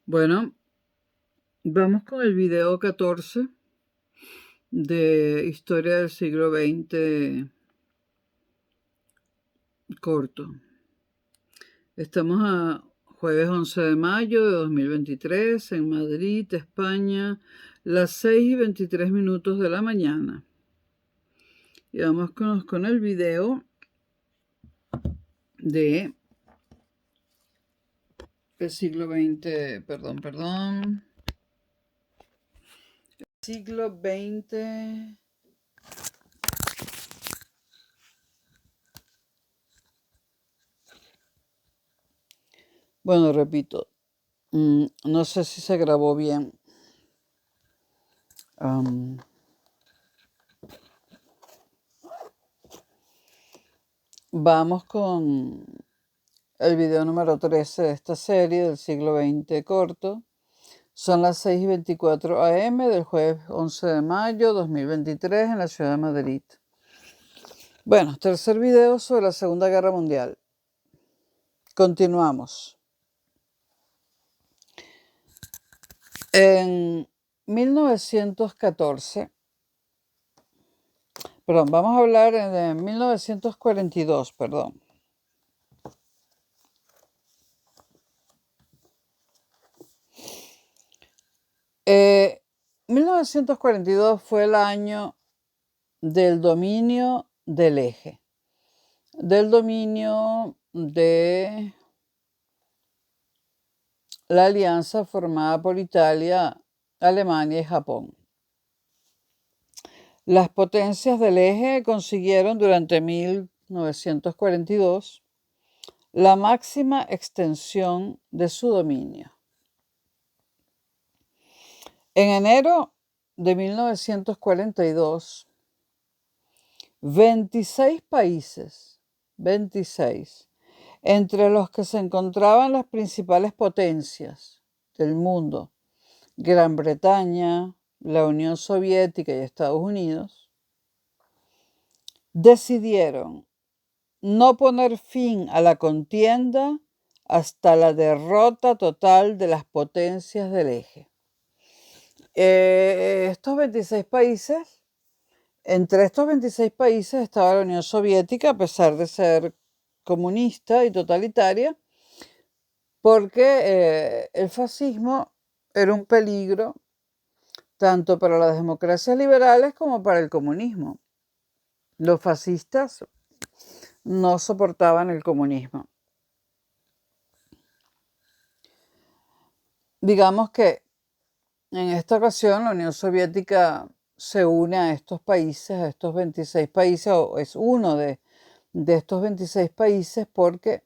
Bueno, vamos con el video 14 de Historia del siglo XX corto. Estamos a jueves 11 de mayo de 2023 en Madrid, España, las 6:23 de la mañana. Y vamos con el video de el siglo XX, perdón. Siglo XX. Bueno, repito, no sé si se grabó bien. Vamos con el video número 13 de esta serie del siglo XX corto. Son las 6:24 AM del jueves 11 de mayo 2023 en la ciudad de Madrid. Bueno, tercer video sobre la Segunda Guerra Mundial. Continuamos. En 1914, vamos a hablar de 1942, 1942 fue el año del dominio del eje, del dominio de la alianza formada por Italia, Alemania y Japón. Las potencias del eje consiguieron durante 1942 la máxima extensión de su dominio. En enero de 1942, 26 países, 26, entre los que se encontraban las principales potencias del mundo, Gran Bretaña, la Unión Soviética y Estados Unidos, decidieron no poner fin a la contienda hasta la derrota total de las potencias del eje. Estos 26 países, entre estos 26 países estaba la Unión Soviética, a pesar de ser comunista y totalitaria, porque el fascismo era un peligro tanto para las democracias liberales como para el comunismo. Los fascistas no soportaban el comunismo. Digamos que en esta ocasión la Unión Soviética se une a estos países, a estos 26 países, o es uno de estos 26 países porque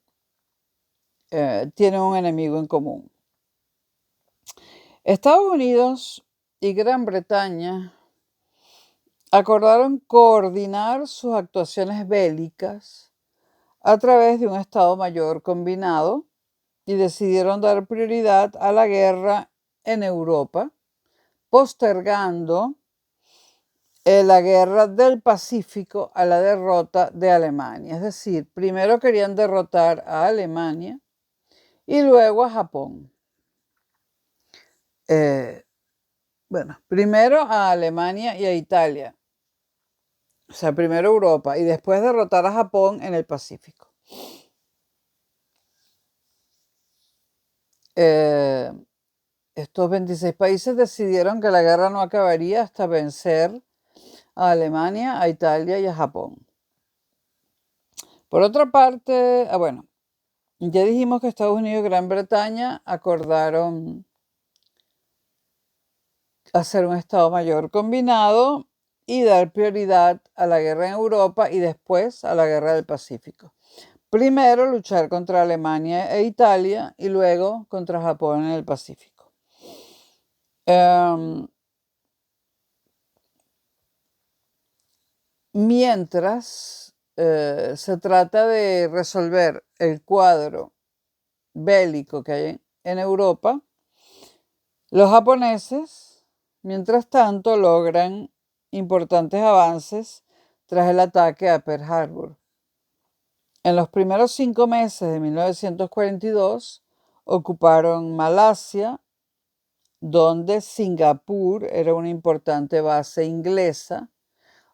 tienen un enemigo en común. Estados Unidos y Gran Bretaña acordaron coordinar sus actuaciones bélicas a través de un Estado Mayor combinado y decidieron dar prioridad a la guerra en Europa, postergando la guerra del Pacífico a la derrota de Alemania. Es decir, primero querían derrotar a Alemania y luego a Japón. Primero a Alemania y a Italia. O sea, primero Europa y después derrotar a Japón en el Pacífico. Estos 26 países decidieron que la guerra no acabaría hasta vencer a Alemania, a Italia y a Japón. Por otra parte, ya dijimos que Estados Unidos y Gran Bretaña acordaron hacer un Estado Mayor combinado y dar prioridad a la guerra en Europa y después a la guerra del Pacífico. Primero luchar contra Alemania e Italia y luego contra Japón en el Pacífico. Mientras se trata de resolver el cuadro bélico que hay en Europa, los japoneses, mientras tanto, logran importantes avances tras el ataque a Pearl Harbor. En los primeros 5 meses de 1942 ocuparon Malasia, donde Singapur era una importante base inglesa.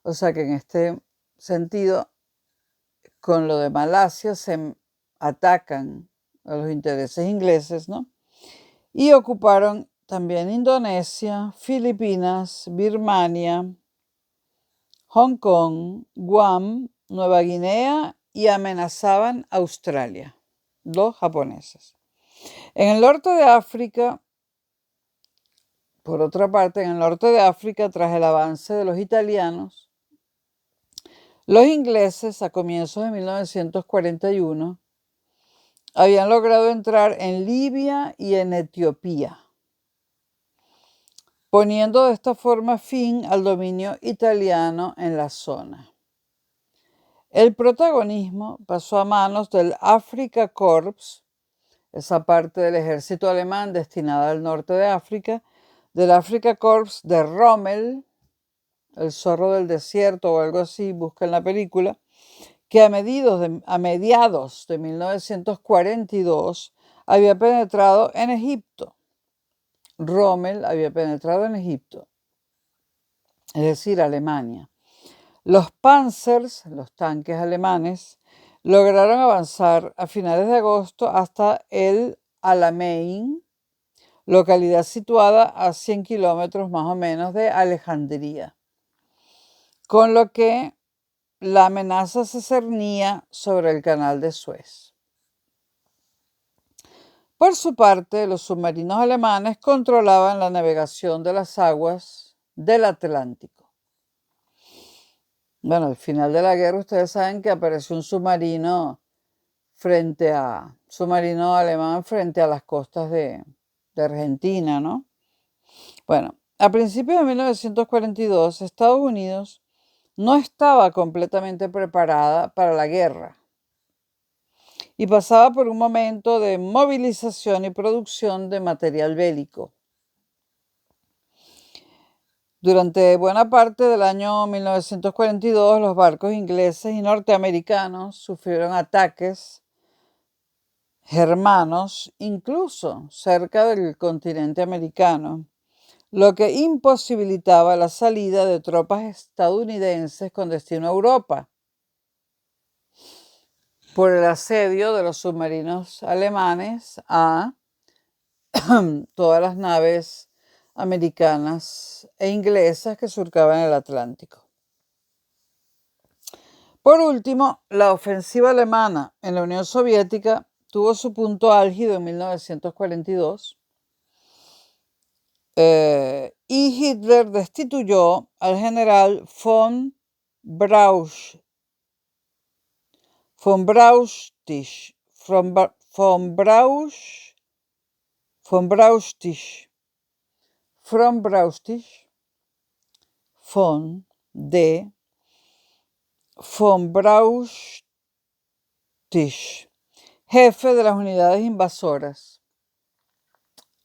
O sea que en este sentido, con lo de Malasia se atacan a los intereses ingleses, ¿no? Y ocuparon también Indonesia, Filipinas, Birmania, Hong Kong, Guam, Nueva Guinea y amenazaban Australia, los japoneses. En el norte de África, por otra parte, en el norte de África, tras el avance de los italianos, los ingleses a comienzos de 1941 habían logrado entrar en Libia y en Etiopía, poniendo de esta forma fin al dominio italiano en la zona. El protagonismo pasó a manos del Afrika Korps, esa parte del ejército alemán destinada al norte de África, del Afrika Korps de Rommel, el zorro del desierto o algo así, busquen la película, que a mediados de 1942 había penetrado en Egipto. Rommel había penetrado en Egipto, es decir, Alemania. Los Panzers, los tanques alemanes, lograron avanzar a finales de agosto hasta el Alamein, localidad situada a 100 kilómetros más o menos de Alejandría, con lo que la amenaza se cernía sobre el canal de Suez. Por su parte, los submarinos alemanes controlaban la navegación de las aguas del Atlántico. Bueno, al final de la guerra ustedes saben que apareció un submarino alemán frente a las costas de Argentina, ¿no? Bueno, a principios de 1942, Estados Unidos no estaba completamente preparada para la guerra y pasaba por un momento de movilización y producción de material bélico. Durante buena parte del año 1942, los barcos ingleses y norteamericanos sufrieron ataques germanos, incluso cerca del continente americano, lo que imposibilitaba la salida de tropas estadounidenses con destino a Europa por el asedio de los submarinos alemanes a todas las naves americanas e inglesas que surcaban el Atlántico. Por último, la ofensiva alemana en la Unión Soviética tuvo su punto álgido en 1942 y Hitler destituyó al general von Brauchitsch jefe de las unidades invasoras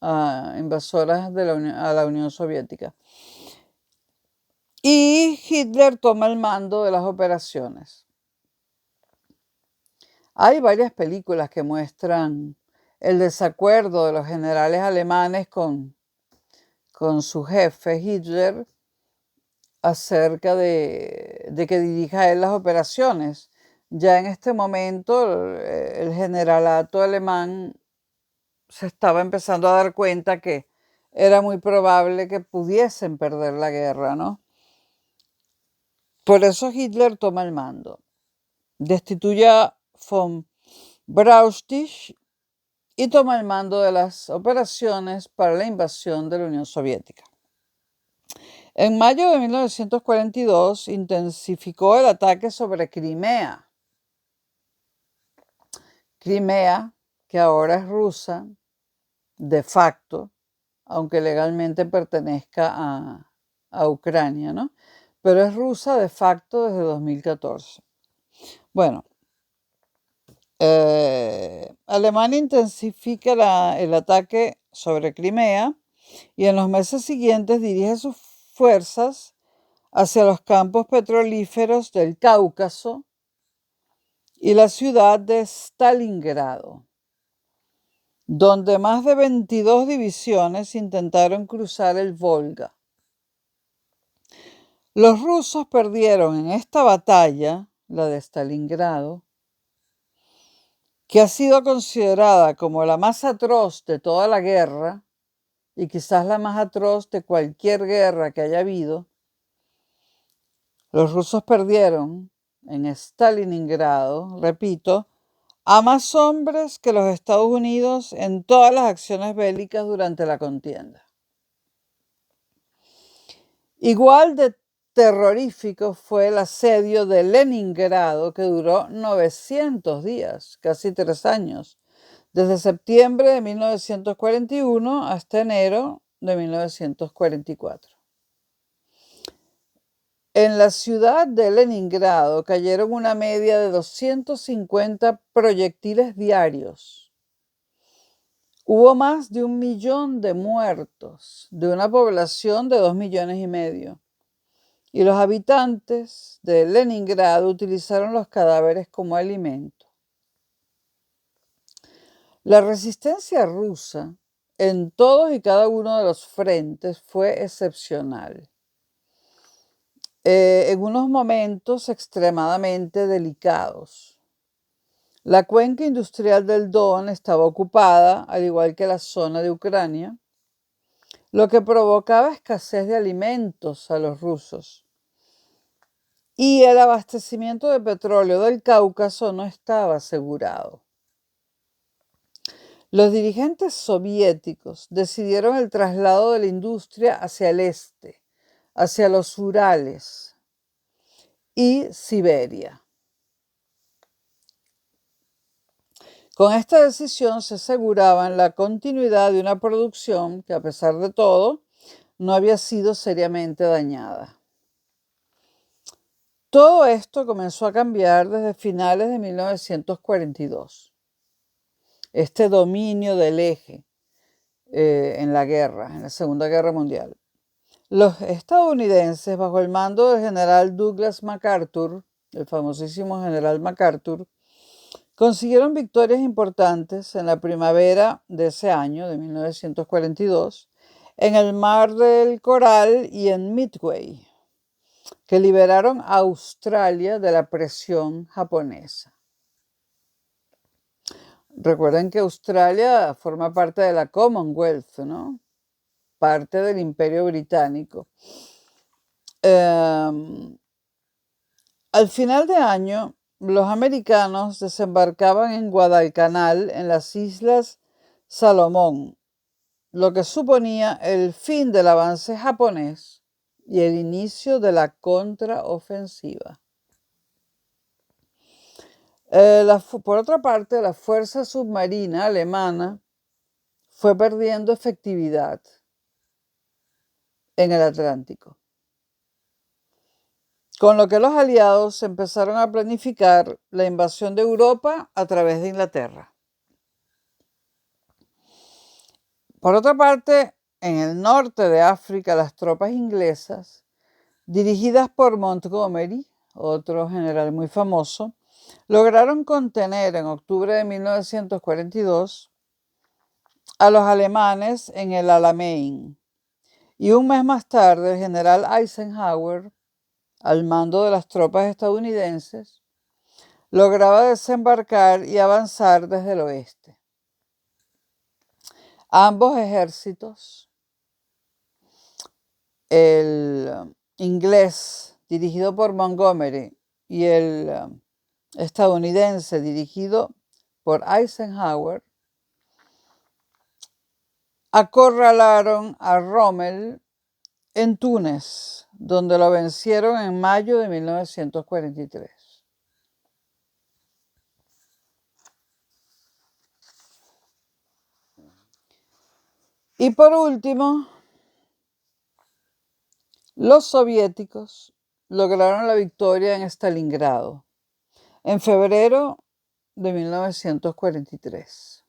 a la Unión Soviética. Y Hitler toma el mando de las operaciones. Hay varias películas que muestran el desacuerdo de los generales alemanes con su jefe Hitler acerca de que dirija él las operaciones. Ya en este momento el generalato alemán se estaba empezando a dar cuenta que era muy probable que pudiesen perder la guerra, ¿no? Por eso Hitler toma el mando. Destituye a von Brauchitsch y toma el mando de las operaciones para la invasión de la Unión Soviética. En mayo de 1942 intensificó el ataque sobre Crimea. Crimea, que ahora es rusa, de facto, aunque legalmente pertenezca a Ucrania, ¿no? Pero es rusa de facto desde 2014. Bueno, Alemania intensifica el ataque sobre Crimea y en los meses siguientes dirige sus fuerzas hacia los campos petrolíferos del Cáucaso y la ciudad de Stalingrado, donde más de 22 divisiones intentaron cruzar el Volga. Los rusos perdieron en esta batalla, la de Stalingrado, que ha sido considerada como la más atroz de toda la guerra, y quizás la más atroz de cualquier guerra que haya habido. Los rusos perdieron en Stalingrado, repito, a más hombres que los Estados Unidos en todas las acciones bélicas durante la contienda. Igual de terrorífico fue el asedio de Leningrado, que duró 900 días, casi 3 años, desde septiembre de 1941 hasta enero de 1944. En la ciudad de Leningrado cayeron una media de 250 proyectiles diarios. Hubo más de 1 millón de muertos de una población de 2,5 millones. Y los habitantes de Leningrado utilizaron los cadáveres como alimento. La resistencia rusa en todos y cada uno de los frentes fue excepcional. En unos momentos extremadamente delicados. La cuenca industrial del Don estaba ocupada, al igual que la zona de Ucrania, lo que provocaba escasez de alimentos a los rusos. Y el abastecimiento de petróleo del Cáucaso no estaba asegurado. Los dirigentes soviéticos decidieron el traslado de la industria hacia el este, hacia los Urales y Siberia. Con esta decisión se aseguraban la continuidad de una producción que, a pesar de todo, no había sido seriamente dañada. Todo esto comenzó a cambiar desde finales de 1942. Este dominio del eje en la guerra, en la Segunda Guerra Mundial. Los estadounidenses, bajo el mando del general Douglas MacArthur, el famosísimo general MacArthur, consiguieron victorias importantes en la primavera de ese año, de 1942, en el Mar del Coral y en Midway, que liberaron a Australia de la presión japonesa. Recuerden que Australia forma parte de la Commonwealth, ¿no? Parte del Imperio Británico. Al final de año, los americanos desembarcaban en Guadalcanal, en las Islas Salomón, lo que suponía el fin del avance japonés y el inicio de la contraofensiva. Por otra parte, la fuerza submarina alemana fue perdiendo efectividad en el Atlántico, con lo que los aliados empezaron a planificar la invasión de Europa a través de Inglaterra. Por otra parte, en el norte de África, las tropas inglesas, dirigidas por Montgomery, otro general muy famoso, lograron contener en octubre de 1942 a los alemanes en el Alamein. Y un mes más tarde, el general Eisenhower, al mando de las tropas estadounidenses, lograba desembarcar y avanzar desde el oeste. Ambos ejércitos, el inglés dirigido por Montgomery y el estadounidense dirigido por Eisenhower, acorralaron a Rommel en Túnez, donde lo vencieron en mayo de 1943. Y por último, los soviéticos lograron la victoria en Stalingrado en febrero de 1943,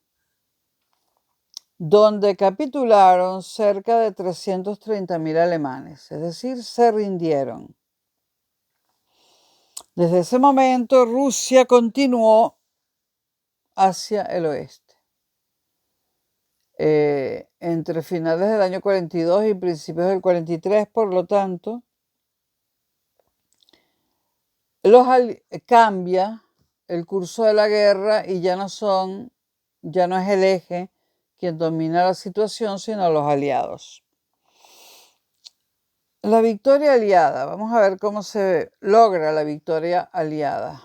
donde capitularon cerca de 330,000 alemanes, es decir, se rindieron. Desde ese momento, Rusia continuó hacia el oeste. Entre finales del año 42 y principios del 43, por lo tanto, cambia el curso de la guerra y ya no es el eje quien domina la situación, sino los aliados. La victoria aliada. Vamos a ver cómo se logra la victoria aliada.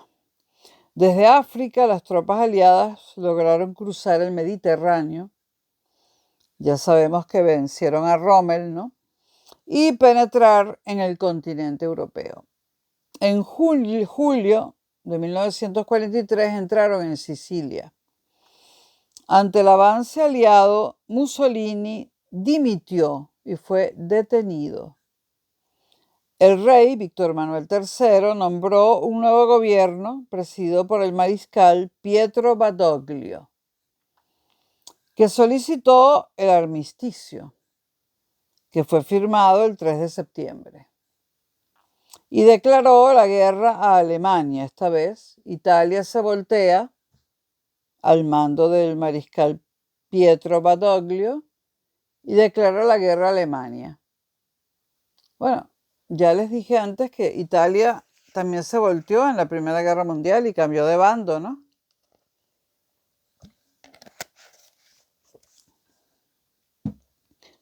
Desde África, las tropas aliadas lograron cruzar el Mediterráneo. Ya sabemos que vencieron a Rommel, ¿no? Y penetrar en el continente europeo. En julio de 1943 entraron en Sicilia. Ante el avance aliado, Mussolini dimitió y fue detenido. El rey, Víctor Manuel III, nombró un nuevo gobierno presidido por el mariscal Pietro Badoglio, que solicitó el armisticio, que fue firmado el 3 de septiembre. Y declaró la guerra a Alemania. Esta vez, Italia se voltea al mando del mariscal Pietro Badoglio y declara la guerra a Alemania. Bueno, ya les dije antes que Italia también se volteó en la Primera Guerra Mundial y cambió de bando, ¿no?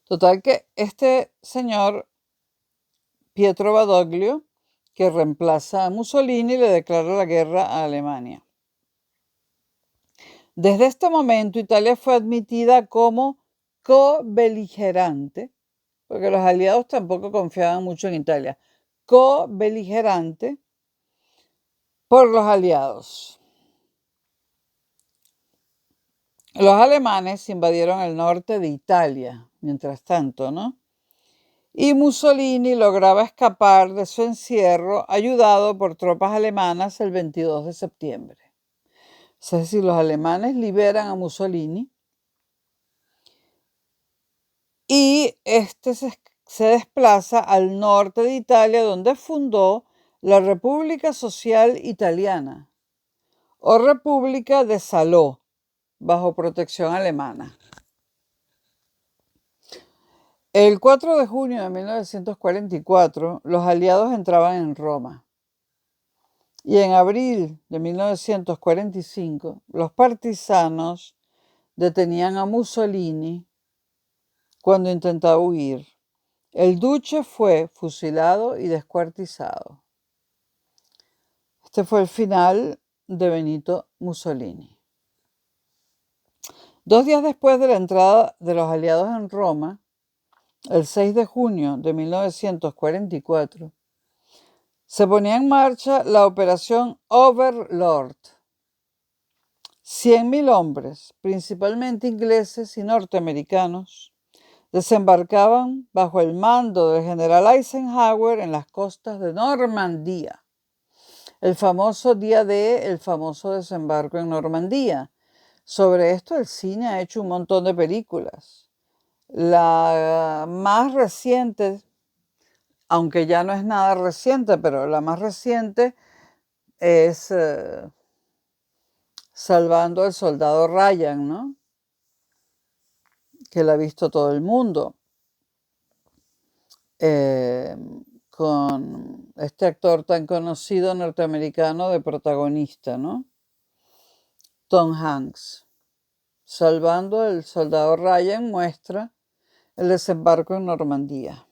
Total que este señor, Pietro Badoglio, que reemplaza a Mussolini, le declara la guerra a Alemania. Desde este momento, Italia fue admitida como co-beligerante, porque los aliados tampoco confiaban mucho en Italia, co-beligerante por los aliados. Los alemanes invadieron el norte de Italia, mientras tanto, ¿no? Y Mussolini lograba escapar de su encierro ayudado por tropas alemanas el 22 de septiembre. Es decir, los alemanes liberan a Mussolini y este se desplaza al norte de Italia, donde fundó la República Social Italiana o República de Salò, bajo protección alemana. El 4 de junio de 1944, los aliados entraban en Roma. Y en abril de 1945, los partisanos detenían a Mussolini cuando intentaba huir. El duce fue fusilado y descuartizado. Este fue el final de Benito Mussolini. 2 días después de la entrada de los aliados en Roma, el 6 de junio de 1944, se ponía en marcha la operación Overlord. 100.000 hombres, principalmente ingleses y norteamericanos, desembarcaban bajo el mando del general Eisenhower en las costas de Normandía. El famoso día el famoso desembarco en Normandía. Sobre esto el cine ha hecho un montón de películas. La más reciente, aunque ya no es nada reciente, pero la más reciente es Salvando al Soldado Ryan, ¿no? Que la ha visto todo el mundo. Con este actor tan conocido norteamericano de protagonista, ¿no? Tom Hanks. Salvando al Soldado Ryan muestra el desembarco en Normandía.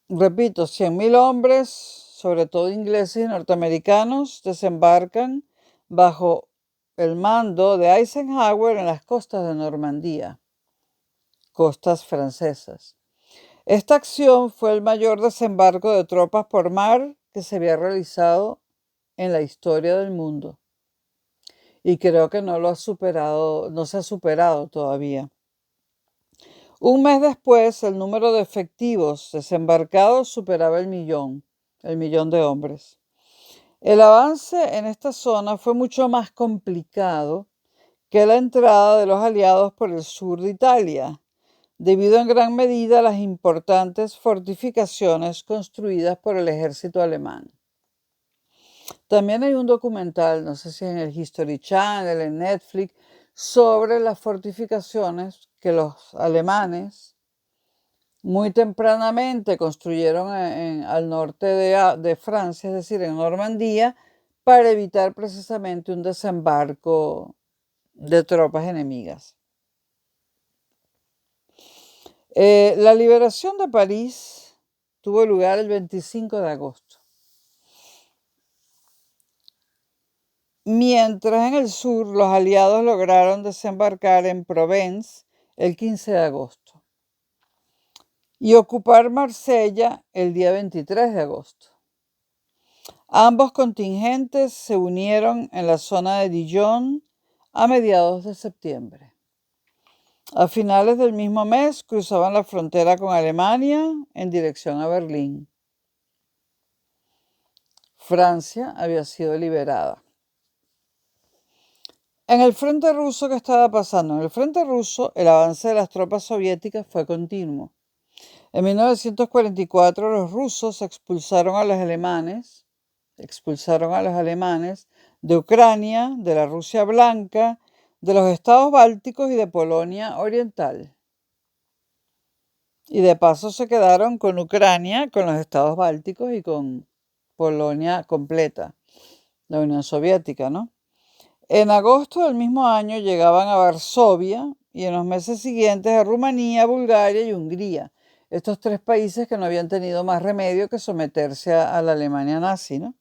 Repito, 100.000 hombres, sobre todo ingleses y norteamericanos, desembarcan bajo el mando de Eisenhower en las costas de Normandía, costas francesas. Esta acción fue el mayor desembarco de tropas por mar que se había realizado en la historia del mundo. Y creo que no se ha superado todavía. Un mes después, el número de efectivos desembarcados superaba el millón de hombres. El avance en esta zona fue mucho más complicado que la entrada de los aliados por el sur de Italia, debido en gran medida a las importantes fortificaciones construidas por el ejército alemán. También hay un documental, no sé si en el History Channel, en Netflix, sobre las fortificaciones que los alemanes muy tempranamente construyeron al norte de Francia, es decir, en Normandía, para evitar precisamente un desembarco de tropas enemigas. La liberación de París tuvo lugar el 25 de agosto. Mientras en el sur los aliados lograron desembarcar en Provence el 15 de agosto y ocupar Marsella el día 23 de agosto. Ambos contingentes se unieron en la zona de Dijon a mediados de septiembre. A finales del mismo mes cruzaban la frontera con Alemania en dirección a Berlín. Francia había sido liberada. En el frente ruso, ¿qué estaba pasando? En el frente ruso, el avance de las tropas soviéticas fue continuo. En 1944 los rusos expulsaron a los alemanes de Ucrania, de la Rusia Blanca, de los estados bálticos y de Polonia Oriental. Y de paso se quedaron con Ucrania, con los estados bálticos y con Polonia completa, la Unión Soviética, ¿no? En agosto del mismo año llegaban a Varsovia y en los meses siguientes a Rumanía, Bulgaria y Hungría. Estos tres países que no habían tenido más remedio que someterse a la Alemania nazi, ¿no?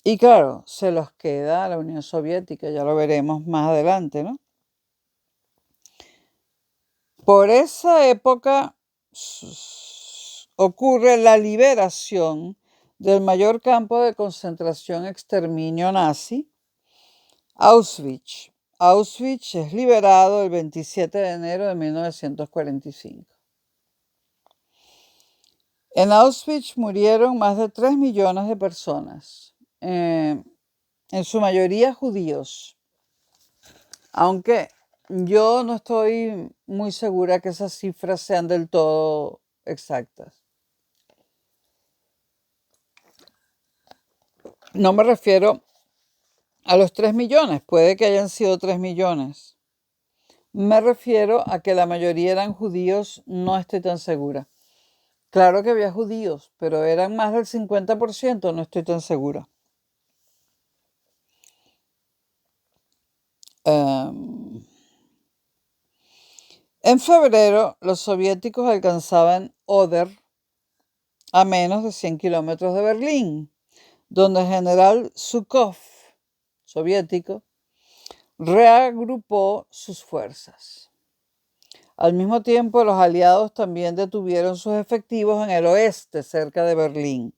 Y claro, se los queda a la Unión Soviética, ya lo veremos más adelante, ¿no? Por esa época ocurre la liberación del mayor campo de concentración exterminio nazi, Auschwitz. Auschwitz es liberado el 27 de enero de 1945. En Auschwitz murieron más de 3 millones de personas, en su mayoría judíos, aunque yo no estoy muy segura que esas cifras sean del todo exactas. No me refiero a los 3 millones, puede que hayan sido 3 millones. Me refiero a que la mayoría eran judíos, no estoy tan segura. Claro que había judíos, pero eran más del 50%, no estoy tan segura. En febrero, los soviéticos alcanzaban Oder, a menos de 100 kilómetros de Berlín, donde el general Zhukov, soviético, reagrupó sus fuerzas. Al mismo tiempo, los aliados también detuvieron sus efectivos en el oeste, cerca de Berlín.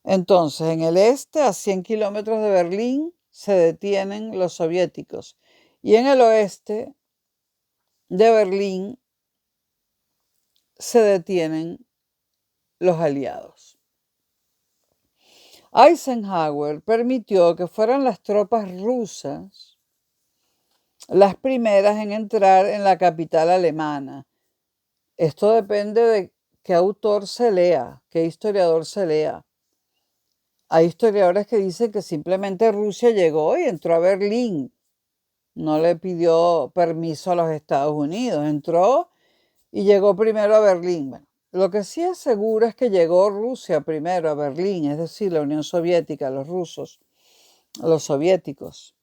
Entonces, en el este, a 100 kilómetros de Berlín, se detienen los soviéticos. Y en el oeste de Berlín se detienen los aliados. Eisenhower permitió que fueran las tropas rusas las primeras en entrar en la capital alemana. Esto depende de qué autor se lea, qué historiador se lea. Hay historiadores que dicen que simplemente Rusia llegó y entró a Berlín. No le pidió permiso a los Estados Unidos. Entró y llegó primero a Berlín. Bueno, lo que sí es seguro es que llegó Rusia primero a Berlín, es decir, la Unión Soviética, los rusos, los soviéticos.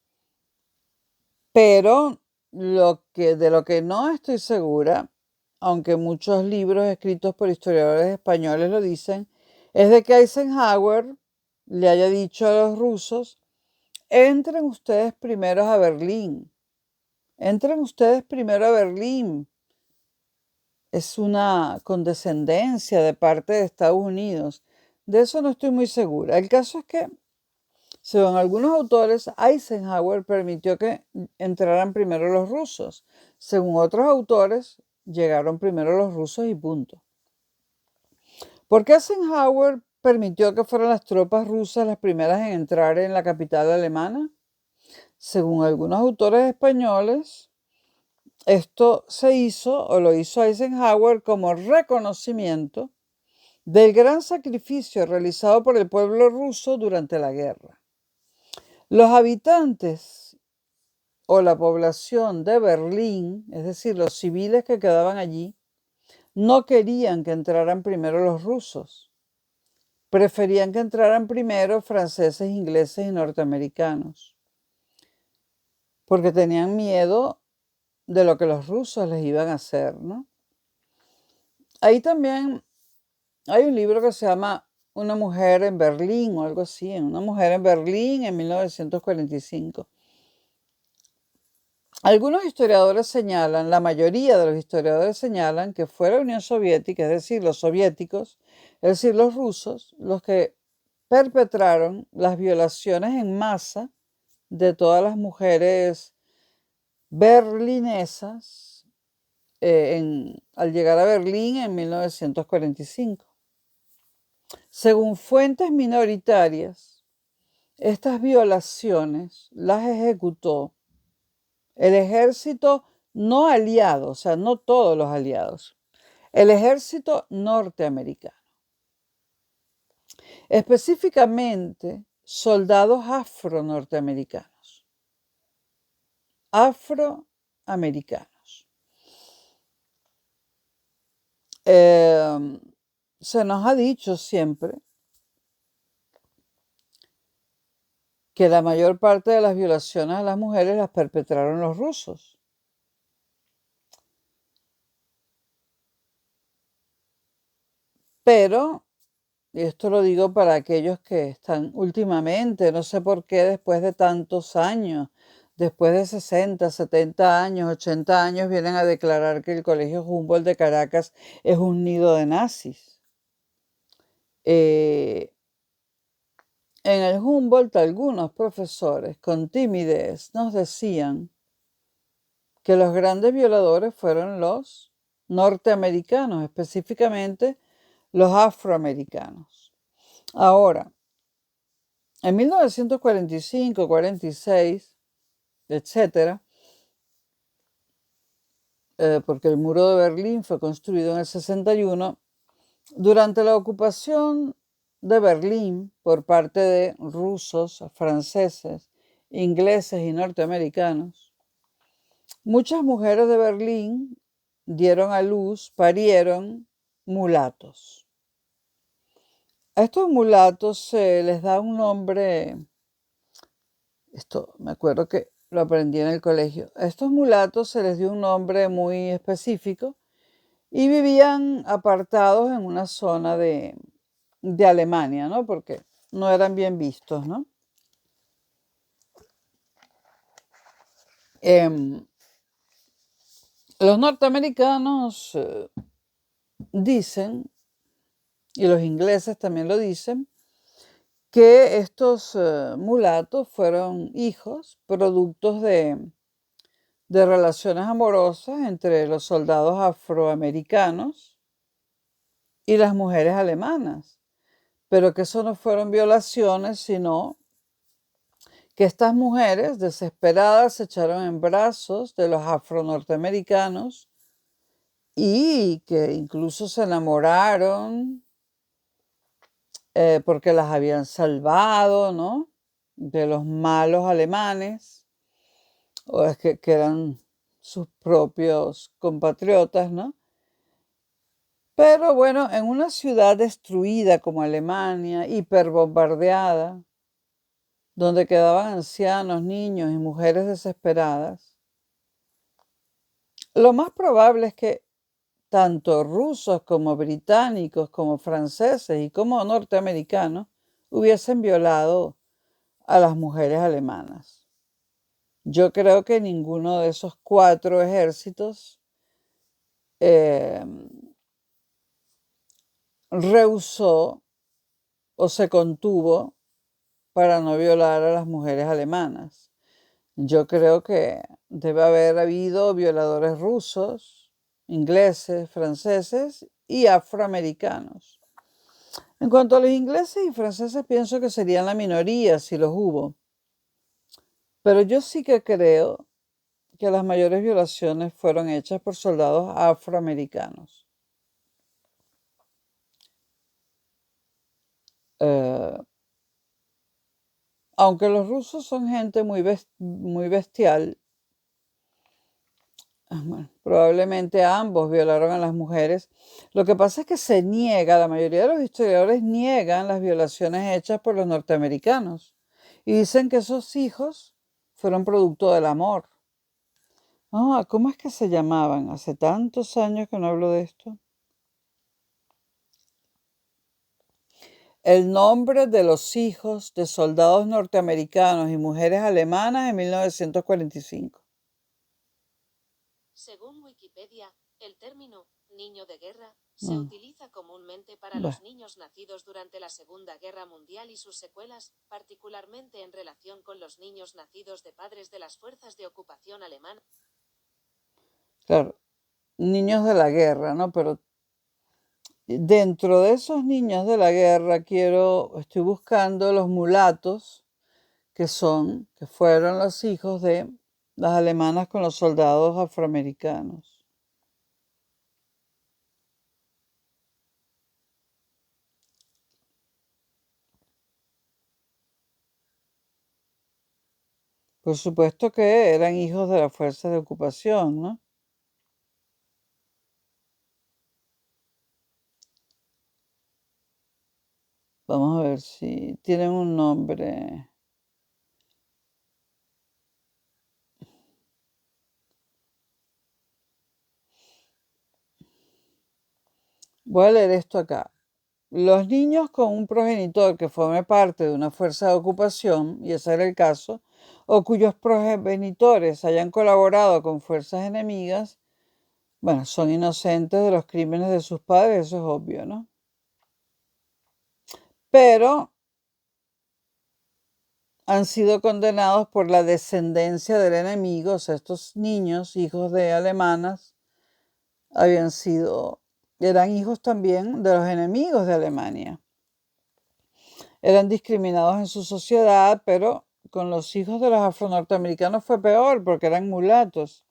Pero de lo que no estoy segura, aunque muchos libros escritos por historiadores españoles lo dicen, es de que Eisenhower le haya dicho a los rusos: entren ustedes primero a Berlín, entren ustedes primero a Berlín. Es una condescendencia de parte de Estados Unidos. De eso no estoy muy segura. El caso es que, según algunos autores, Eisenhower permitió que entraran primero los rusos. Según otros autores, llegaron primero los rusos y punto. ¿Por qué Eisenhower permitió que fueran las tropas rusas las primeras en entrar en la capital alemana? Según algunos autores españoles, esto se hizo o lo hizo Eisenhower como reconocimiento del gran sacrificio realizado por el pueblo ruso durante la guerra. Los habitantes o la población de Berlín, es decir, los civiles que quedaban allí, no querían que entraran primero los rusos. Preferían que entraran primero franceses, ingleses y norteamericanos, porque tenían miedo de lo que los rusos les iban a hacer, ¿no? Ahí también hay un libro que se llama Una mujer en Berlín o algo así, Una mujer en Berlín en 1945. Algunos historiadores señalan, la mayoría de los historiadores señalan que fue la Unión Soviética, es decir, los soviéticos, es decir, los rusos, los que perpetraron las violaciones en masa de todas las mujeres berlinesas al llegar a Berlín en 1945. Según fuentes minoritarias, estas violaciones las ejecutó el ejército no aliado, o sea, no todos los aliados, el ejército norteamericano. Específicamente, soldados afro-norteamericanos. Afroamericanos. Se nos ha dicho siempre que la mayor parte de las violaciones a las mujeres las perpetraron los rusos. Pero, y esto lo digo para aquellos que están últimamente, no sé por qué después de tantos años, después de 60, 70 años, 80 años, vienen a declarar que el Colegio Humboldt de Caracas es un nido de nazis. En el Humboldt algunos profesores con timidez nos decían que los grandes violadores fueron los norteamericanos, específicamente los afroamericanos. Ahora, en 1945, 46, etcétera, porque el muro de Berlín fue construido en el 61, durante la ocupación de Berlín por parte de rusos, franceses, ingleses y norteamericanos, muchas mujeres de Berlín dieron a luz, parieron mulatos. A estos mulatos se les da un nombre, esto me acuerdo que lo aprendí en el colegio, a estos mulatos se les dio un nombre muy específico y vivían apartados en una zona de Alemania, ¿no? Porque no eran bien vistos, ¿no? Los norteamericanos dicen, y los ingleses también lo dicen, que estos mulatos fueron hijos, productos de relaciones amorosas entre los soldados afroamericanos y las mujeres alemanas, pero que eso no fueron violaciones, sino que estas mujeres desesperadas se echaron en brazos de los afro-norteamericanos y que incluso se enamoraron porque las habían salvado, ¿no? De los malos alemanes, o es que eran sus propios compatriotas, ¿no? Pero bueno, en una ciudad destruida como Alemania, hiperbombardeada, donde quedaban ancianos, niños y mujeres desesperadas, lo más probable es que tanto rusos como británicos, como franceses y como norteamericanos hubiesen violado a las mujeres alemanas. Yo creo que ninguno de esos cuatro ejércitos rehusó o se contuvo para no violar a las mujeres alemanas. Yo creo que debe haber habido violadores rusos, ingleses, franceses y afroamericanos. En cuanto a los ingleses y franceses, pienso que serían la minoría si los hubo. Pero yo sí que creo que las mayores violaciones fueron hechas por soldados afroamericanos. Eh, aunque los rusos son gente muy bestial, bueno, probablemente ambos violaron a las mujeres. Lo que pasa es que se niega, la mayoría de los historiadores niegan las violaciones hechas por los norteamericanos y dicen que esos hijos fueron producto del amor. Ah, ¿cómo es que se llamaban? Hace tantos años que no hablo de esto. El nombre de los hijos de soldados norteamericanos y mujeres alemanas en 1945. Según Wikipedia, el término niño de guerra se utiliza comúnmente para los niños nacidos durante la Segunda Guerra Mundial y sus secuelas, particularmente en relación con los niños nacidos de padres de las fuerzas de ocupación alemanas. Claro, niños de la guerra, ¿no? Pero dentro de esos niños de la guerra estoy buscando los mulatos, que fueron los hijos de las alemanas con los soldados afroamericanos. Por supuesto que eran hijos de las fuerzas de ocupación, ¿no? Vamos a ver si tienen un nombre. Voy a leer esto acá. Los niños con un progenitor que forme parte de una fuerza de ocupación, y ese era el caso, o cuyos progenitores hayan colaborado con fuerzas enemigas, bueno, son inocentes de los crímenes de sus padres, eso es obvio, ¿no? Pero han sido condenados por la descendencia del enemigo, o sea, estos niños, hijos de alemanas, eran hijos también de los enemigos de Alemania. Eran discriminados en su sociedad, pero con los hijos de los afronorteamericanos fue peor porque eran mulatos.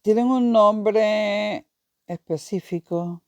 Tienen un nombre específico.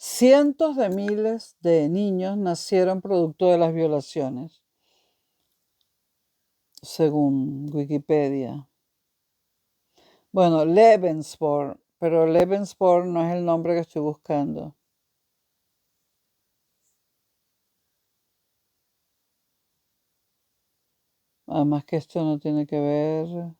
Cientos de miles de niños nacieron producto de las violaciones, según Wikipedia. Bueno, Lebensborn, pero Lebensborn no es el nombre que estoy buscando. Además que esto no tiene que ver.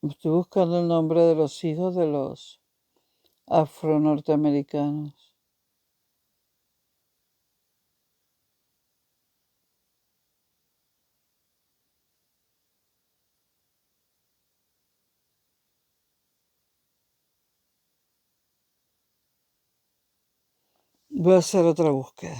Estoy buscando el nombre de los hijos de los afronorteamericanos. Voy a hacer otra búsqueda.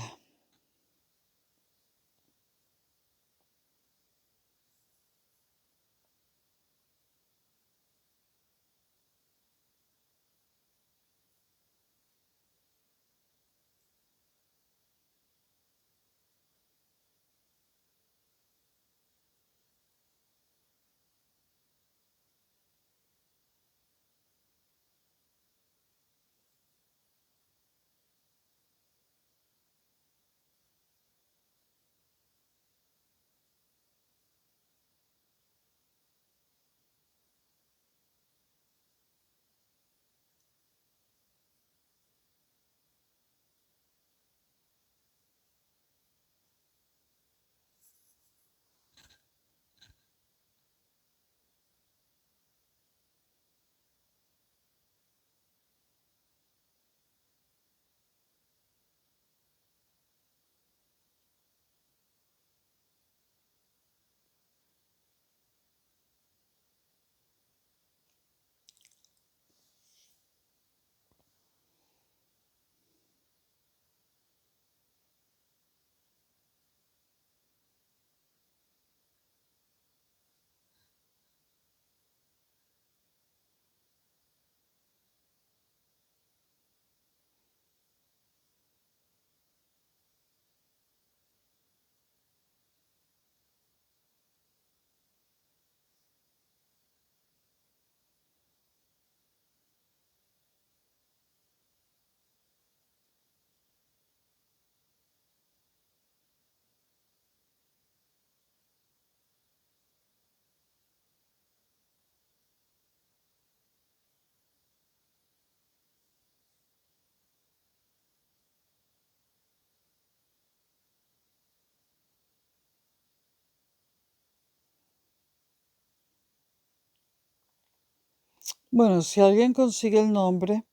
Bueno, si alguien consigue el nombre,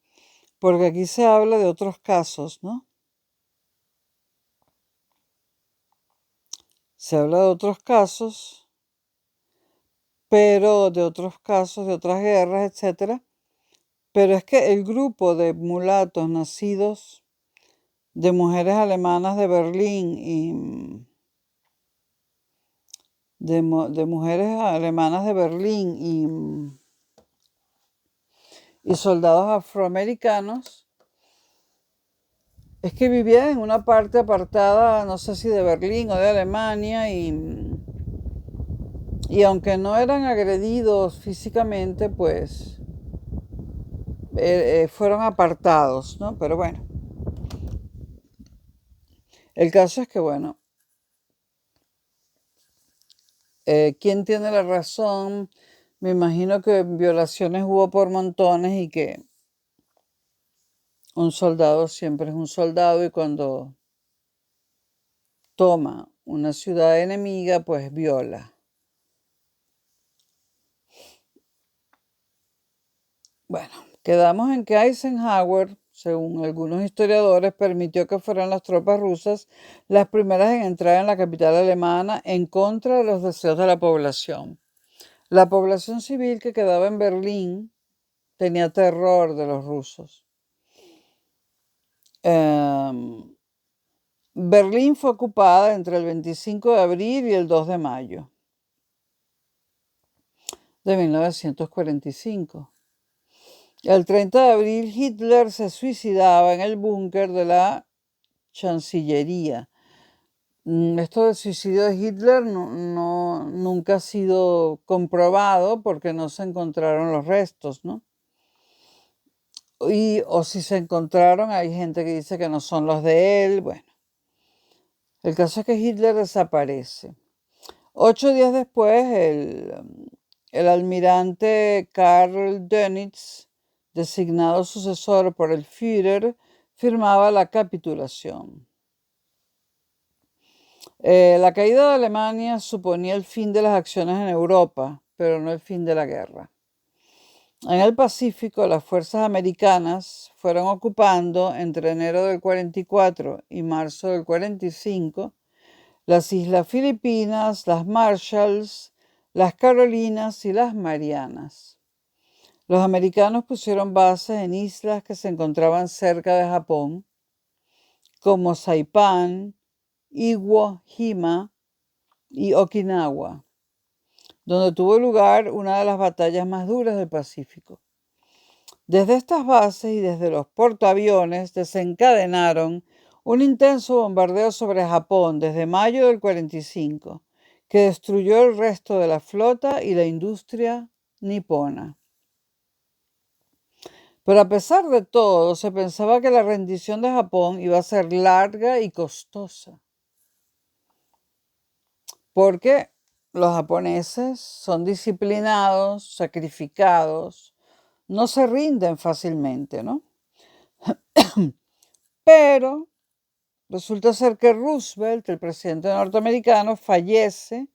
porque aquí se habla de otros casos, ¿no? Se habla de otros casos, pero de otros casos, de otras guerras, etcétera. Pero es que el grupo de mulatos nacidos de mujeres alemanas de Berlín y de mujeres alemanas de Berlín y soldados afroamericanos es que vivían en una parte apartada, no sé si de Berlín o de Alemania, y aunque no eran agredidos físicamente, pues fueron apartados, ¿no? Pero bueno, el caso es que, bueno, ¿quién tiene la razón? Me imagino que violaciones hubo por montones y que un soldado siempre es un soldado y cuando toma una ciudad enemiga, pues viola. Bueno, quedamos en que Eisenhower, según algunos historiadores, permitió que fueran las tropas rusas las primeras en entrar en la capital alemana en contra de los deseos de la población. La población civil que quedaba en Berlín tenía terror de los rusos. Berlín fue ocupada entre el 25 de abril y el 2 de mayo de 1945. El 30 de abril Hitler se suicidaba en el búnker de la Chancillería. Esto del suicidio de Hitler nunca ha sido comprobado porque no se encontraron los restos, ¿no? O si se encontraron, hay gente que dice que no son los de él. Bueno, el caso es que Hitler desaparece. 8 días después, el almirante Karl Dönitz, designado sucesor por el Führer, firmaba la capitulación. La caída de Alemania suponía el fin de las acciones en Europa, pero no el fin de la guerra. En el Pacífico, las fuerzas americanas fueron ocupando entre enero del 44 y marzo del 45 las Islas Filipinas, las Marshalls, las Carolinas y las Marianas. Los americanos pusieron bases en islas que se encontraban cerca de Japón, como Saipán, Iwo Jima y Okinawa, donde tuvo lugar una de las batallas más duras del Pacífico. Desde estas bases y desde los portaaviones desencadenaron un intenso bombardeo sobre Japón desde mayo del 45, que destruyó el resto de la flota y la industria nipona. Pero a pesar de todo, se pensaba que la rendición de Japón iba a ser larga y costosa, porque los japoneses son disciplinados, sacrificados, no se rinden fácilmente, ¿no? Pero resulta ser que Roosevelt, el presidente norteamericano, fallece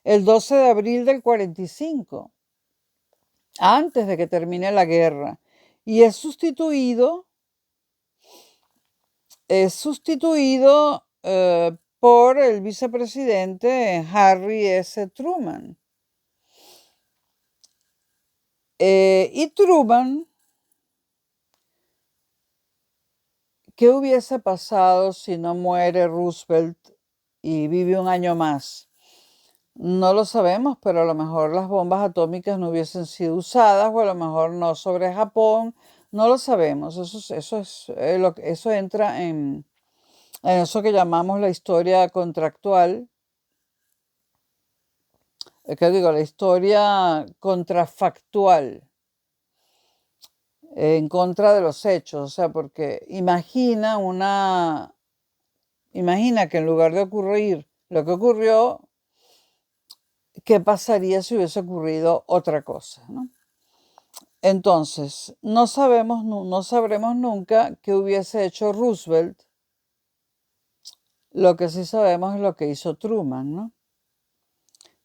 el 12 de abril del 45, antes de que termine la guerra, y es sustituido por el vicepresidente Harry S. Truman. Y Truman, ¿qué hubiese pasado si no muere Roosevelt y vive un año más? No lo sabemos, pero a lo mejor las bombas atómicas no hubiesen sido usadas o a lo mejor no sobre Japón. No lo sabemos. Eso entra en eso que llamamos la historia contractual. ¿Qué digo? La historia contrafactual en contra de los hechos. O sea, porque imagina que en lugar de ocurrir lo que ocurrió, ¿qué pasaría si hubiese ocurrido otra cosa, ¿no? Entonces, no sabremos nunca qué hubiese hecho Roosevelt. Lo que sí sabemos es lo que hizo Truman, ¿no?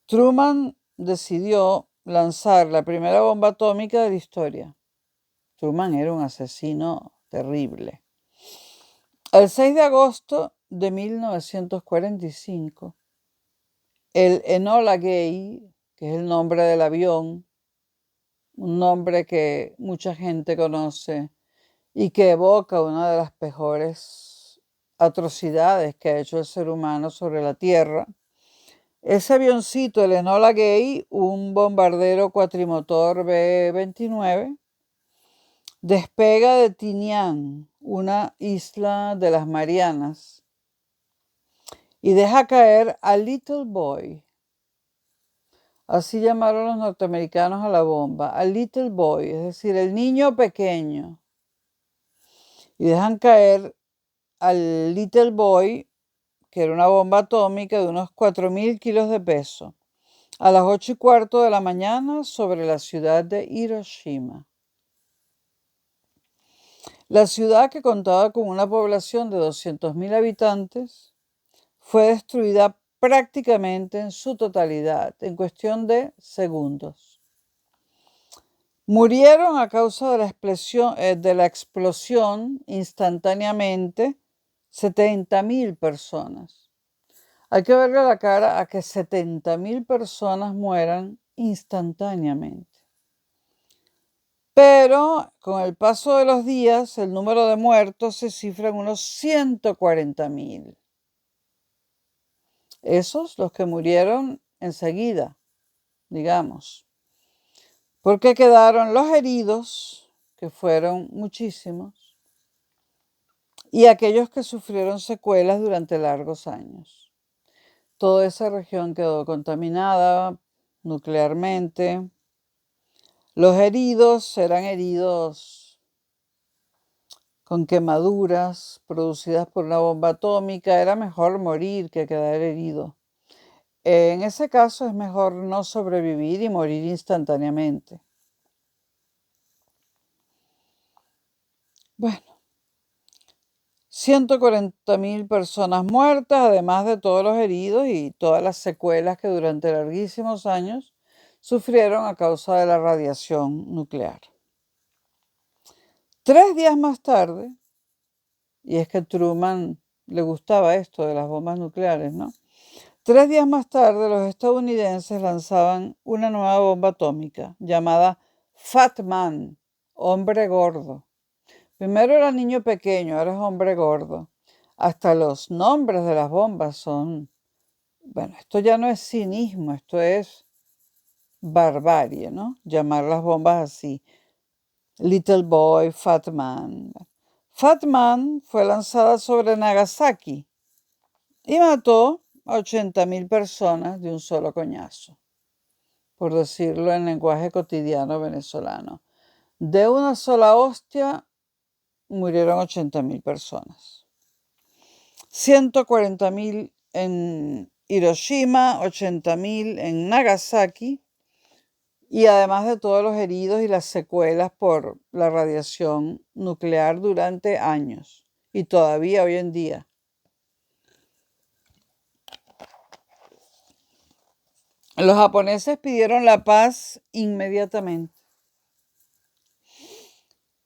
Truman decidió lanzar la primera bomba atómica de la historia. Truman era un asesino terrible. El 6 de agosto de 1945, el Enola Gay, que es el nombre del avión, un nombre que mucha gente conoce y que evoca una de las peores atrocidades que ha hecho el ser humano sobre la Tierra. Ese avioncito, el Enola Gay, un bombardero cuatrimotor B-29, despega de Tinian, una isla de las Marianas, y deja caer a Little Boy. Así llamaron los norteamericanos a la bomba, a Little Boy, es decir, el niño pequeño. Y dejan caer al Little Boy, que era una bomba atómica de unos 4.000 kilos de peso, a las 8:15 de la mañana sobre la ciudad de Hiroshima. La ciudad, que contaba con una población de 200.000 habitantes, fue destruida prácticamente en su totalidad, en cuestión de segundos. Murieron a causa de la explosión instantáneamente 70.000 personas. Hay que verle la cara a que 70.000 personas mueran instantáneamente. Pero con el paso de los días, el número de muertos se cifra en unos 140.000. Esos los que murieron enseguida, digamos. Porque quedaron los heridos, que fueron muchísimos, y aquellos que sufrieron secuelas durante largos años. Toda esa región quedó contaminada nuclearmente. Los heridos eran heridos con quemaduras producidas por una bomba atómica. Era mejor morir que quedar herido. En ese caso es mejor no sobrevivir y morir instantáneamente. Bueno, 140.000 personas muertas, además de todos los heridos y todas las secuelas que durante larguísimos años sufrieron a causa de la radiación nuclear. 3 días más tarde, y es que Truman le gustaba esto de las bombas nucleares, ¿no? 3 días más tarde, los estadounidenses lanzaban una nueva bomba atómica llamada Fat Man, hombre gordo. Primero era niño pequeño, ahora es hombre gordo. Hasta los nombres de las bombas son... Bueno, esto ya no es cinismo, esto es barbarie, ¿no? Llamar las bombas así. Little Boy, Fat Man. Fat Man fue lanzada sobre Nagasaki y mató a 80.000 personas de un solo coñazo, por decirlo en lenguaje cotidiano venezolano. De una sola hostia murieron 80.000 personas. 140.000 en Hiroshima, 80.000 en Nagasaki, y además de todos los heridos y las secuelas por la radiación nuclear durante años, y todavía hoy en día. Los japoneses pidieron la paz inmediatamente.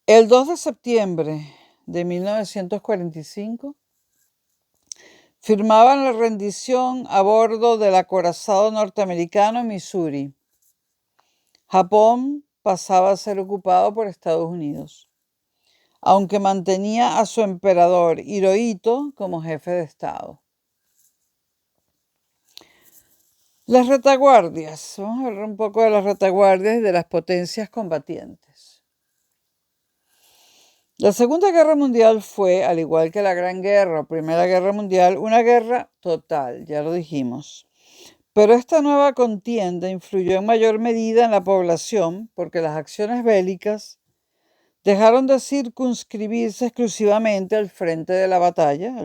El 2 de septiembre de 1945 firmaban la rendición a bordo del acorazado norteamericano Missouri. Japón pasaba a ser ocupado por Estados Unidos, aunque mantenía a su emperador Hirohito como jefe de Estado. Las retaguardias. Vamos a hablar un poco de las retaguardias y de las potencias combatientes. La Segunda Guerra Mundial fue, al igual que la Gran Guerra o Primera Guerra Mundial, una guerra total, ya lo dijimos. Pero esta nueva contienda influyó en mayor medida en la población porque las acciones bélicas dejaron de circunscribirse exclusivamente al frente de batalla,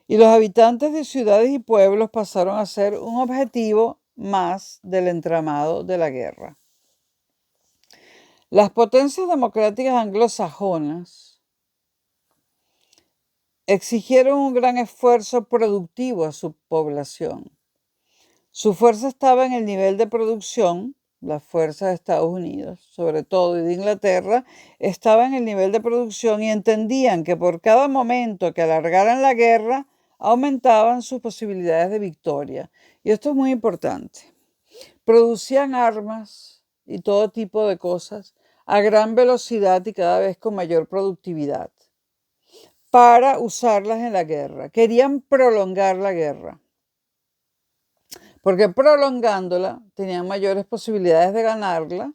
y los habitantes de ciudades y pueblos pasaron a ser un objetivo más del entramado de la guerra. Las potencias democráticas anglosajonas exigieron un gran esfuerzo productivo a su población. Su fuerza estaba en el nivel de producción, las fuerzas de Estados Unidos, sobre todo, y de Inglaterra, estaba en el nivel de producción y entendían que por cada momento que alargaran la guerra, aumentaban sus posibilidades de victoria. Y esto es muy importante. Producían armas y todo tipo de cosas a gran velocidad y cada vez con mayor productividad para usarlas en la guerra. Querían prolongar la guerra, porque prolongándola tenían mayores posibilidades de ganarla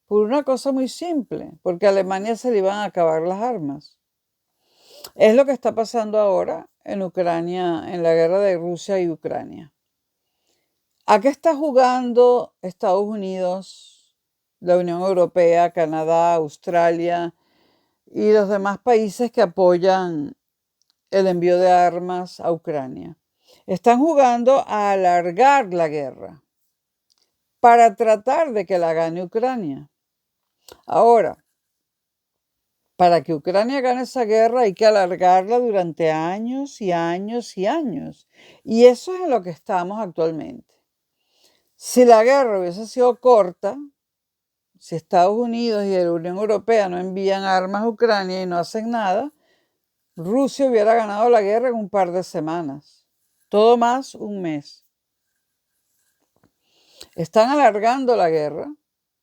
por una cosa muy simple, porque a Alemania se le iban a acabar las armas. Es lo que está pasando ahora en Ucrania, en la guerra de Rusia y Ucrania. ¿A qué está jugando Estados Unidos, la Unión Europea, Canadá, Australia y los demás países que apoyan el envío de armas a Ucrania? Están jugando a alargar la guerra para tratar de que la gane Ucrania. Ahora, para que Ucrania gane esa guerra hay que alargarla durante años y años y años. Y eso es en lo que estamos actualmente. Si la guerra hubiese sido corta, si Estados Unidos y la Unión Europea no envían armas a Ucrania y no hacen nada, Rusia hubiera ganado la guerra en un par de semanas. Todo más un mes. Están alargando la guerra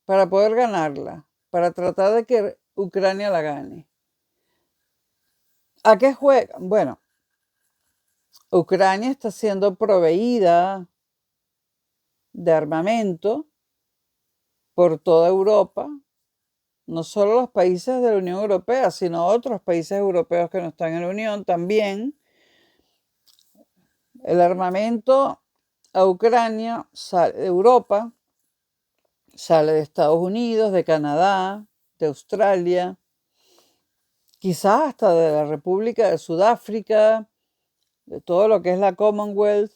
para poder ganarla, para tratar de que Ucrania la gane. ¿A qué juegan? Bueno, Ucrania está siendo proveída de armamento por toda Europa, no solo los países de la Unión Europea, sino otros países europeos que no están en la Unión también. El armamento a Ucrania sale de Europa, sale de Estados Unidos, de Canadá, de Australia, quizás hasta de la República de Sudáfrica, de todo lo que es la Commonwealth.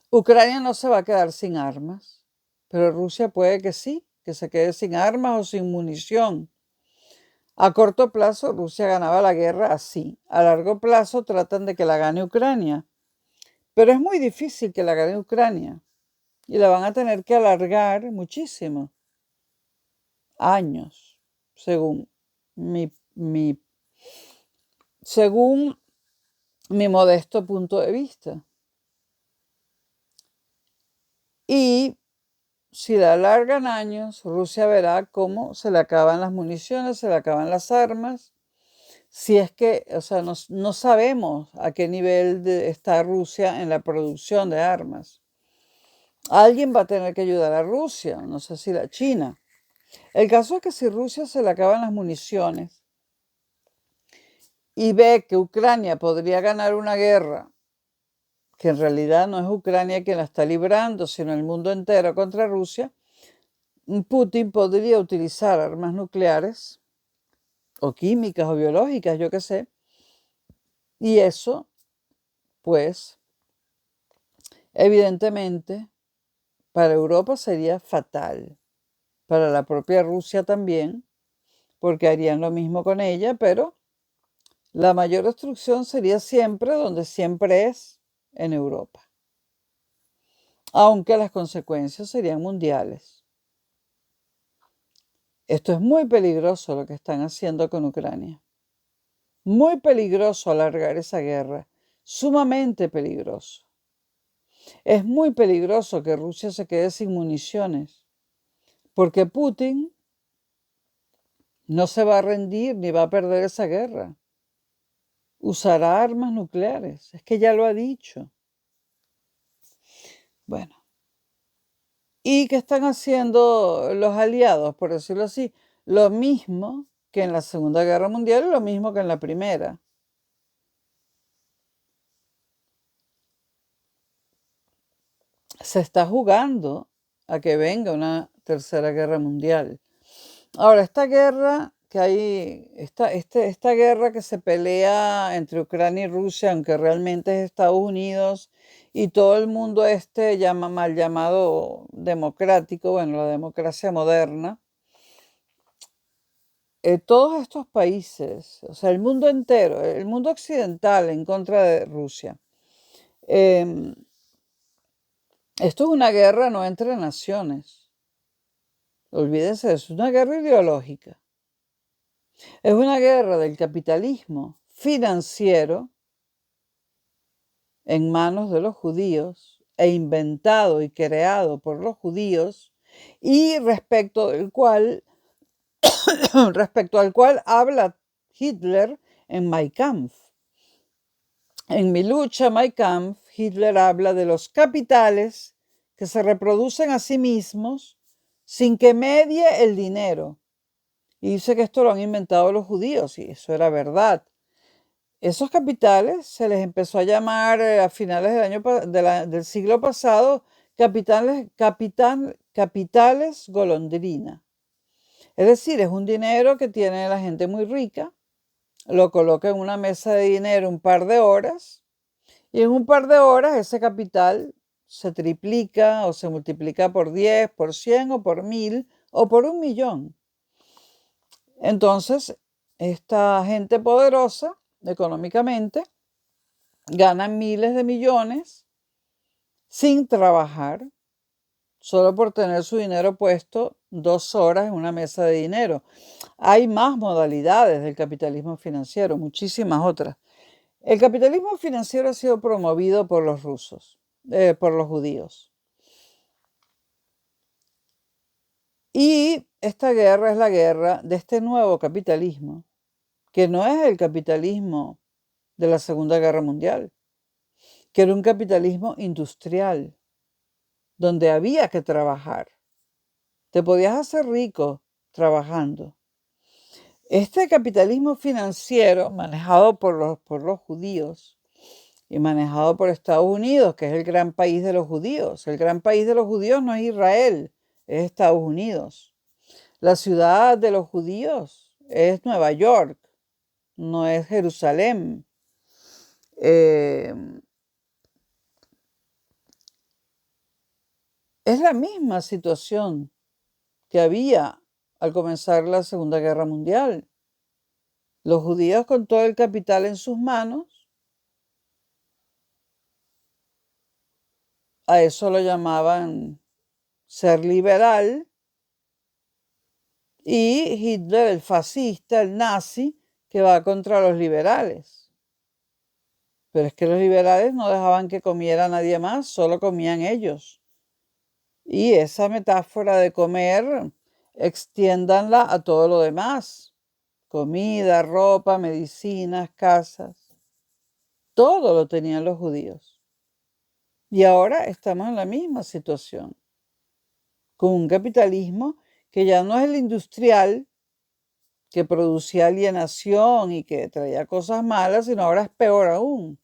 Ucrania no se va a quedar sin armas, pero Rusia puede que sí, que se quede sin armas o sin munición. A corto plazo Rusia ganaba la guerra así. A largo plazo tratan de que la gane Ucrania. Pero es muy difícil que la gane Ucrania. Y la van a tener que alargar muchísimo. Años, según según mi modesto punto de vista. Y si la alargan años, Rusia verá cómo se le acaban las municiones, se le acaban las armas. Si es que, o sea, no sabemos a qué nivel está Rusia en la producción de armas. Alguien va a tener que ayudar a Rusia, no sé si la China. El caso es que si Rusia se le acaban las municiones y ve que Ucrania podría ganar una guerra, que en realidad no es Ucrania quien la está librando, sino el mundo entero contra Rusia, Putin podría utilizar armas nucleares o químicas o biológicas, yo qué sé, y eso, pues, evidentemente, para Europa sería fatal, para la propia Rusia también, porque harían lo mismo con ella, pero la mayor destrucción sería siempre donde siempre es, en Europa, aunque las consecuencias serían mundiales. Esto es muy peligroso lo que están haciendo con Ucrania. Muy peligroso alargar esa guerra, sumamente peligroso. Es muy peligroso que Rusia se quede sin municiones, porque Putin no se va a rendir ni va a perder esa guerra. Usará armas nucleares, es que ya lo ha dicho. Bueno, ¿y qué están haciendo los aliados, por decirlo así? Lo mismo que en la Segunda Guerra Mundial y lo mismo que en la Primera. Se está jugando a que venga una Tercera Guerra Mundial. Ahora, esta guerra que hay, esta guerra que se pelea entre Ucrania y Rusia, aunque realmente es Estados Unidos y todo el mundo mal llamado democrático, bueno, la democracia moderna, todos estos países, o sea, el mundo entero, el mundo occidental en contra de Rusia, Esto es una guerra no entre naciones. Olvídense de eso, es una guerra ideológica. Es una guerra del capitalismo financiero en manos de los judíos e inventado y creado por los judíos y respecto al cual habla Hitler en Mein Kampf. En Mi lucha, Mein Kampf, Hitler habla de los capitales que se reproducen a sí mismos sin que medie el dinero. Y dice que esto lo han inventado los judíos, y eso era verdad. Esos capitales se les empezó a llamar a finales del siglo pasado capitales golondrina. Es decir, es un dinero que tiene la gente muy rica, lo coloca en una mesa de dinero un par de horas y en un par de horas ese capital se triplica o se multiplica por 10, por 100 o por 1000 o por 1.000.000. Entonces, esta gente poderosa económicamente gana miles de millones sin trabajar, solo por tener su dinero puesto 2 horas en una mesa de dinero. Hay más modalidades del capitalismo financiero, muchísimas otras. El capitalismo financiero ha sido promovido por los rusos, por los judíos. Y esta guerra es la guerra de este nuevo capitalismo, que no es el capitalismo de la Segunda Guerra Mundial, que era un capitalismo industrial, donde había que trabajar. Te podías hacer rico trabajando. Este capitalismo financiero, manejado por los judíos y manejado por Estados Unidos, que es el gran país de los judíos. El gran país de los judíos no es Israel, es Estados Unidos. La ciudad de los judíos es Nueva York, no es Jerusalén. Es la misma situación que había al comenzar la Segunda Guerra Mundial. Los judíos con todo el capital en sus manos, a eso lo llamaban ser liberal, y Hitler, el fascista, el nazi, que va contra los liberales. Pero es que los liberales no dejaban que comiera nadie más, solo comían ellos. Y esa metáfora de comer, extiéndanla a todo lo demás. Comida, ropa, medicinas, casas. Todo lo tenían los judíos. Y ahora estamos en la misma situación, con un capitalismo que ya no es el industrial, que producía alienación y que traía cosas malas, sino ahora es peor aún.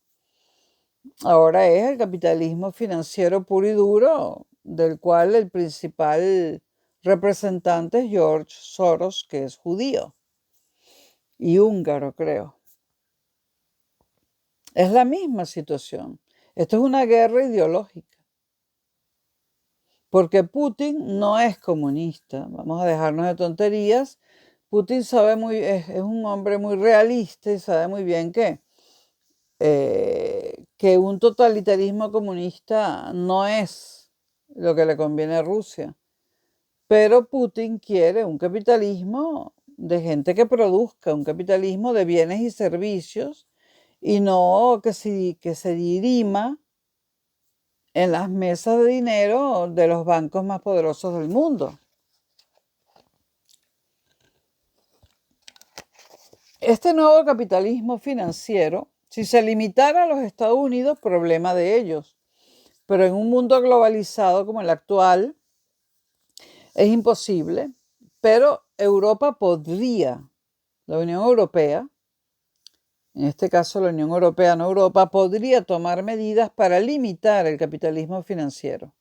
Ahora es el capitalismo financiero puro y duro, del cual el principal representante es George Soros, que es judío y húngaro, creo. Es la misma situación. Esto es una guerra ideológica. Porque Putin no es comunista. Vamos a dejarnos de tonterías. Putin es un hombre muy realista y sabe muy bien que un totalitarismo comunista no es lo que le conviene a Rusia. Pero Putin quiere un capitalismo de gente que produzca, un capitalismo de bienes y servicios, y no que se dirima en las mesas de dinero de los bancos más poderosos del mundo. Este nuevo capitalismo financiero, si se limitara a los Estados Unidos, problema de ellos. Pero en un mundo globalizado como el actual, es imposible. Pero Europa podría, la Unión Europea, en este caso la Unión Europea, no Europa, podría tomar medidas para limitar el capitalismo financiero.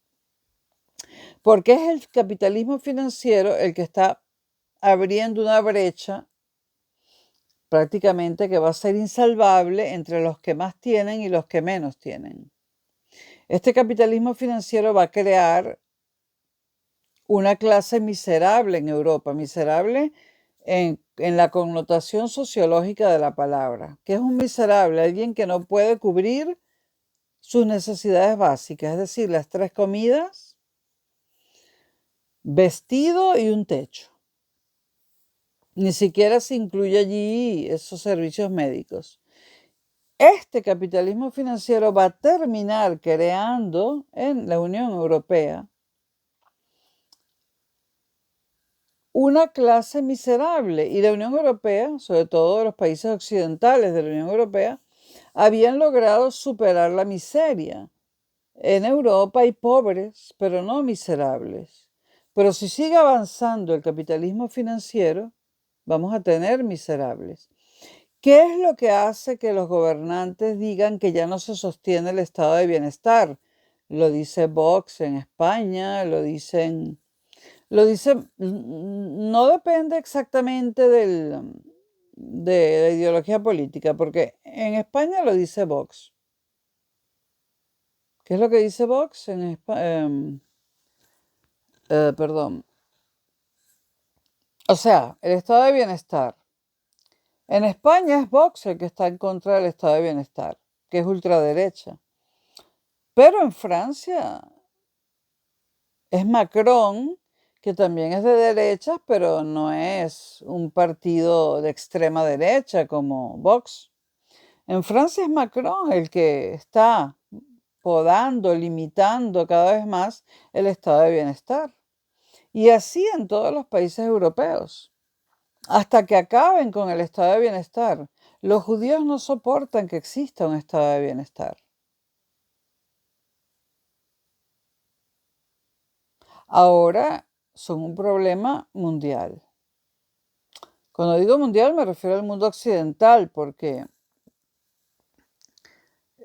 Porque es el capitalismo financiero el que está abriendo una brecha prácticamente que va a ser insalvable entre los que más tienen y los que menos tienen. Este capitalismo financiero va a crear una clase miserable en Europa, miserable en la connotación sociológica de la palabra. ¿Qué es un miserable? Alguien que no puede cubrir sus necesidades básicas, es decir, las 3 comidas, vestido y un techo. Ni siquiera se incluye allí esos servicios médicos. Este capitalismo financiero va a terminar creando en la Unión Europea una clase miserable. Y la Unión Europea, sobre todo los países occidentales de la Unión Europea, habían logrado superar la miseria. En Europa hay pobres, pero no miserables. Pero si sigue avanzando el capitalismo financiero, vamos a tener miserables. ¿Qué es lo que hace que los gobernantes digan que ya no se sostiene el estado de bienestar? Lo dice Vox en España, no depende exactamente de la ideología política, porque en España lo dice Vox. ¿Qué es lo que dice Vox en España? Perdón. O sea, el estado de bienestar. En España es Vox el que está en contra del estado de bienestar, que es ultraderecha. Pero en Francia es Macron, que también es de derechas, pero no es un partido de extrema derecha como Vox. En Francia es Macron el que está podando, limitando cada vez más el estado de bienestar. Y así en todos los países europeos, hasta que acaben con el estado de bienestar. Los judíos no soportan que exista un estado de bienestar. Ahora son un problema mundial. Cuando digo mundial me refiero al mundo occidental, porque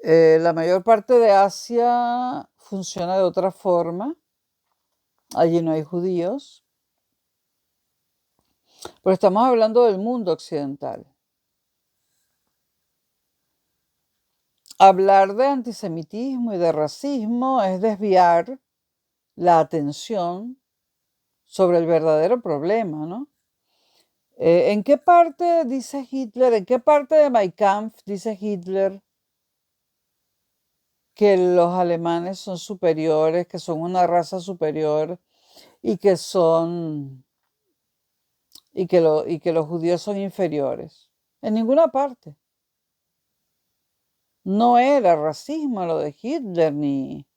la mayor parte de Asia funciona de otra forma. Allí no hay judíos. Pero estamos hablando del mundo occidental. Hablar de antisemitismo y de racismo es desviar la atención sobre el verdadero problema, ¿no? ¿En qué parte dice Hitler, en qué parte de Mein Kampf dice Hitler que los alemanes son superiores, que son una raza superior y que los judíos son inferiores? En ninguna parte. No era racismo lo de Hitler, ni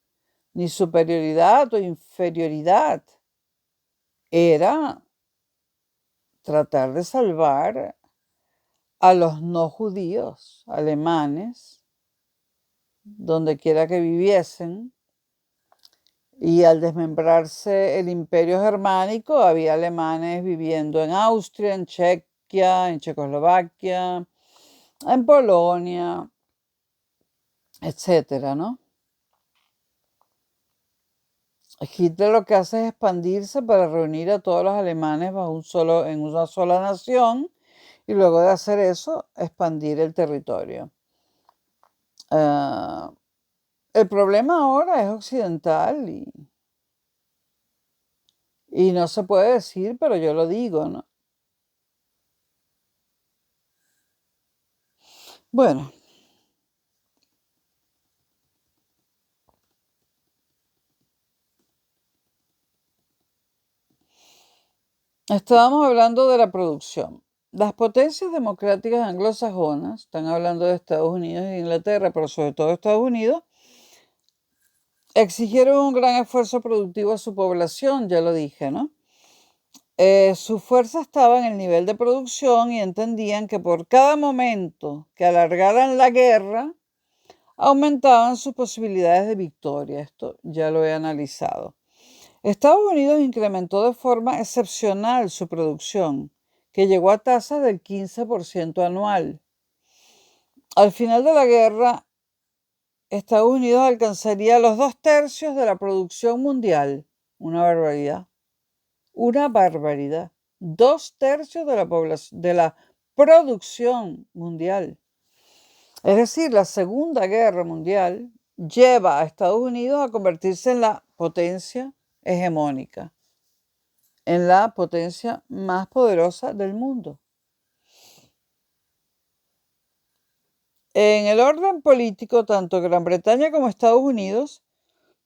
superioridad o inferioridad. Era tratar de salvar a los no judíos alemanes, donde quiera que viviesen, y al desmembrarse el imperio germánico, había alemanes viviendo en Austria, en Chequia, en Checoslovaquia, en Polonia, etcétera, ¿no? Hitler lo que hace es expandirse para reunir a todos los alemanes en una sola nación y luego de hacer eso, expandir el territorio. El problema ahora es occidental y no se puede decir, pero yo lo digo, ¿no? Bueno, estábamos hablando de la producción. Las potencias democráticas anglosajonas, están hablando de Estados Unidos e Inglaterra, pero sobre todo Estados Unidos, exigieron un gran esfuerzo productivo a su población, ya lo dije, ¿no? Su fuerza estaba en el nivel de producción y entendían que por cada momento que alargaran la guerra, aumentaban sus posibilidades de victoria. Esto ya lo he analizado. Estados Unidos incrementó de forma excepcional su producción, que llegó a tasas del 15% anual. Al final de la guerra, Estados Unidos alcanzaría los 2/3 de la producción mundial. Una barbaridad. Una barbaridad. 2/3 de la producción mundial. Es decir, la Segunda Guerra Mundial lleva a Estados Unidos a convertirse en la potencia hegemónica, en la potencia más poderosa del mundo. En el orden político, tanto Gran Bretaña como Estados Unidos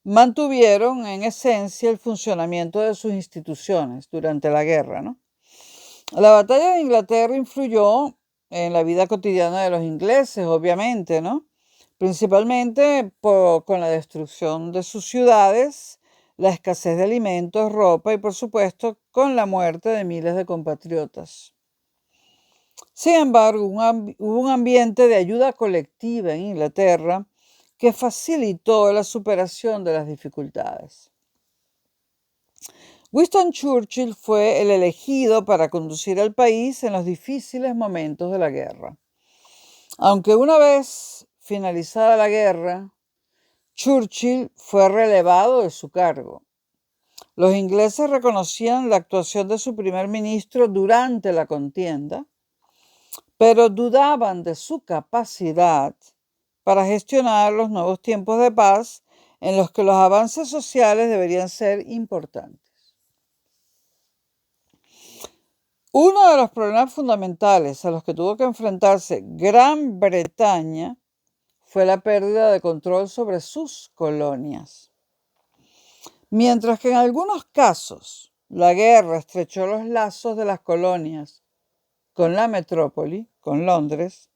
mantuvieron en esencia el funcionamiento de sus instituciones durante la guerra, ¿no? La batalla de Inglaterra influyó en la vida cotidiana de los ingleses, obviamente, ¿no? Principalmente con la destrucción de sus ciudades, la escasez de alimentos, ropa y, por supuesto, con la muerte de miles de compatriotas. Sin embargo, hubo un ambiente de ayuda colectiva en Inglaterra que facilitó la superación de las dificultades. Winston Churchill fue el elegido para conducir al país en los difíciles momentos de la guerra. Aunque una vez finalizada la guerra, Churchill fue relevado de su cargo. Los ingleses reconocían la actuación de su primer ministro durante la contienda, pero dudaban de su capacidad para gestionar los nuevos tiempos de paz en los que los avances sociales deberían ser importantes. Uno de los problemas fundamentales a los que tuvo que enfrentarse Gran Bretaña fue la pérdida de control sobre sus colonias. Mientras que en algunos casos la guerra estrechó los lazos de las colonias con la metrópoli, con Londres,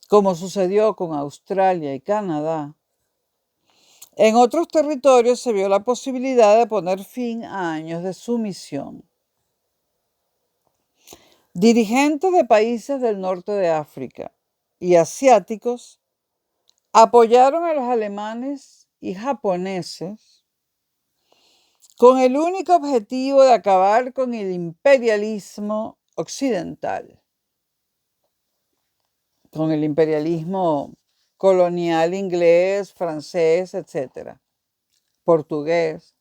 como sucedió con Australia y Canadá, en otros territorios se vio la posibilidad de poner fin a años de sumisión. Dirigentes de países del norte de África y asiáticos apoyaron a los alemanes y japoneses con el único objetivo de acabar con el imperialismo occidental, con el imperialismo colonial inglés, francés, etc., portugués.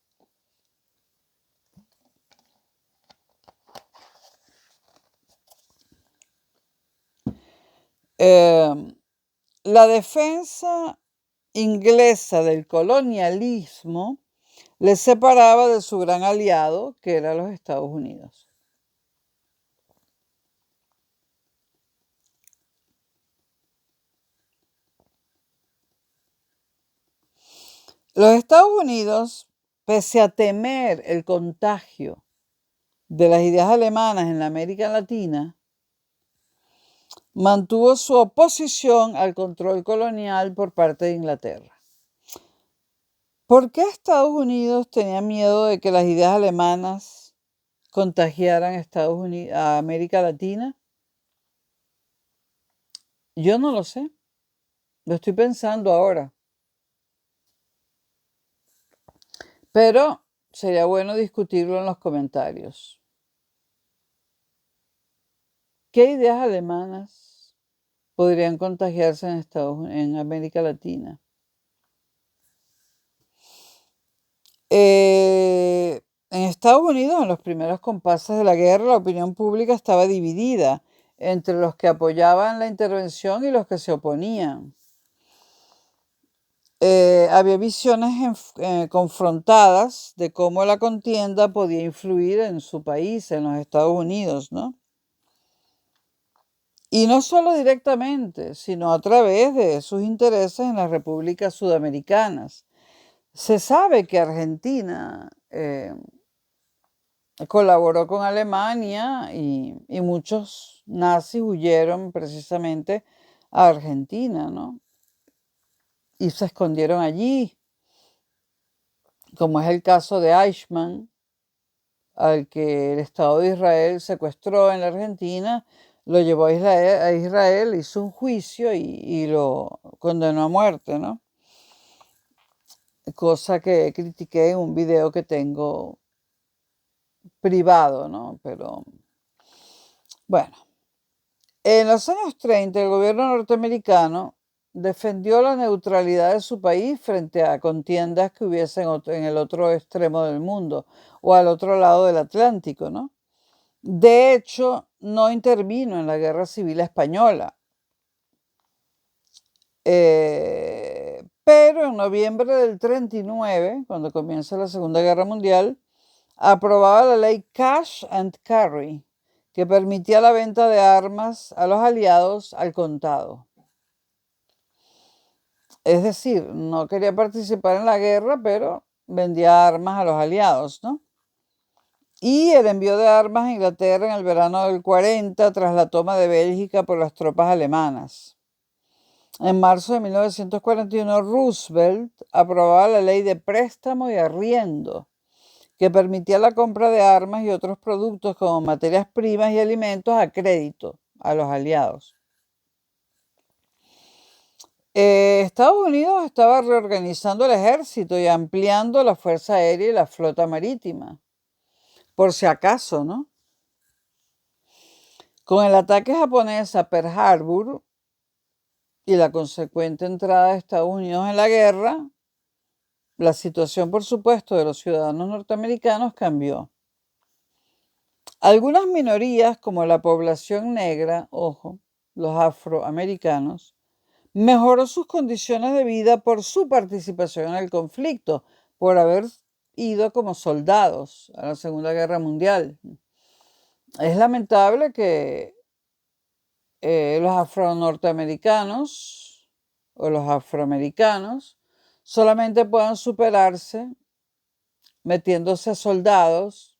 La defensa inglesa del colonialismo les separaba de su gran aliado, que era los Estados Unidos. Los Estados Unidos, pese a temer el contagio de las ideas alemanas en la América Latina, mantuvo su oposición al control colonial por parte de Inglaterra. ¿Por qué Estados Unidos tenía miedo de que las ideas alemanas contagiaran a América Latina? Yo no lo sé. Lo estoy pensando ahora. Pero sería bueno discutirlo en los comentarios. ¿Qué ideas alemanas podrían contagiarse en América Latina? En Estados Unidos, en los primeros compases de la guerra, la opinión pública estaba dividida entre los que apoyaban la intervención y los que se oponían. Había visiones confrontadas de cómo la contienda podía influir en su país, en los Estados Unidos, ¿no? Y no solo directamente, sino a través de sus intereses en las repúblicas sudamericanas. Se sabe que Argentina colaboró con Alemania y muchos nazis huyeron precisamente a Argentina, ¿no? Y se escondieron allí, como es el caso de Eichmann, al que el Estado de Israel secuestró en la Argentina, lo llevó a Israel, hizo un juicio y lo condenó a muerte, ¿no? Cosa que critiqué en un video que tengo privado, ¿no? Pero bueno. En los años 30, el gobierno norteamericano defendió la neutralidad de su país frente a contiendas que hubiesen en el otro extremo del mundo o al otro lado del Atlántico, ¿no? De hecho, no intervino en la Guerra Civil Española. Pero en noviembre del 39, cuando comienza la Segunda Guerra Mundial, aprobaba la ley Cash and Carry, que permitía la venta de armas a los aliados al contado. Es decir, no quería participar en la guerra, pero vendía armas a los aliados, ¿no? Y el envío de armas a Inglaterra en el verano del 40 tras la toma de Bélgica por las tropas alemanas. En marzo de 1941, Roosevelt aprobaba la ley de préstamo y arriendo, que permitía la compra de armas y otros productos como materias primas y alimentos a crédito a los aliados. Estados Unidos estaba reorganizando el ejército y ampliando la fuerza aérea y la flota marítima, por si acaso, ¿no? Con el ataque japonés a Pearl Harbor y la consecuente entrada de Estados Unidos en la guerra, la situación, por supuesto, de los ciudadanos norteamericanos cambió. Algunas minorías, como la población negra, ojo, los afroamericanos, mejoró sus condiciones de vida por su participación en el conflicto, por haber ido como soldados a la Segunda Guerra Mundial. Es lamentable que los afro-norteamericanos o los afroamericanos solamente puedan superarse metiéndose a soldados,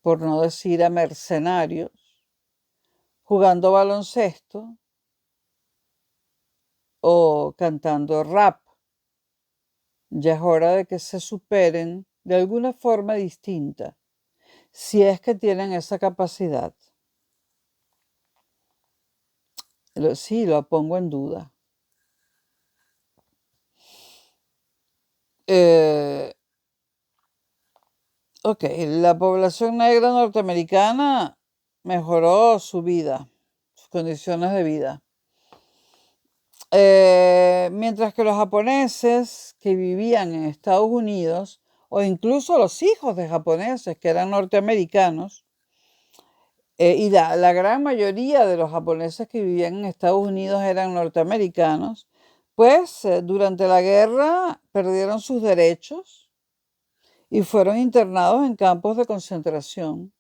por no decir a mercenarios, jugando baloncesto o cantando rap. Ya es hora de que se superen de alguna forma distinta, si es que tienen esa capacidad. Sí, lo pongo en duda. Ok, la población negra norteamericana mejoró su vida, sus condiciones de vida. Mientras que los japoneses que vivían en Estados Unidos, o incluso los hijos de japoneses que eran norteamericanos, y la gran mayoría de los japoneses que vivían en Estados Unidos eran norteamericanos, pues durante la guerra perdieron sus derechos y fueron internados en campos de concentración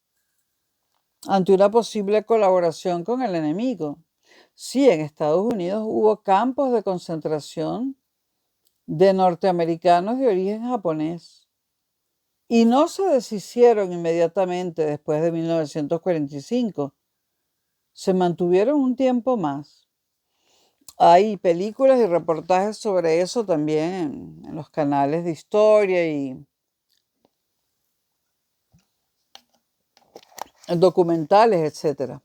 ante una posible colaboración con el enemigo. Sí, en Estados Unidos hubo campos de concentración de norteamericanos de origen japonés y no se deshicieron inmediatamente después de 1945. Se mantuvieron un tiempo más. Hay películas y reportajes sobre eso también en los canales de historia y documentales, etc.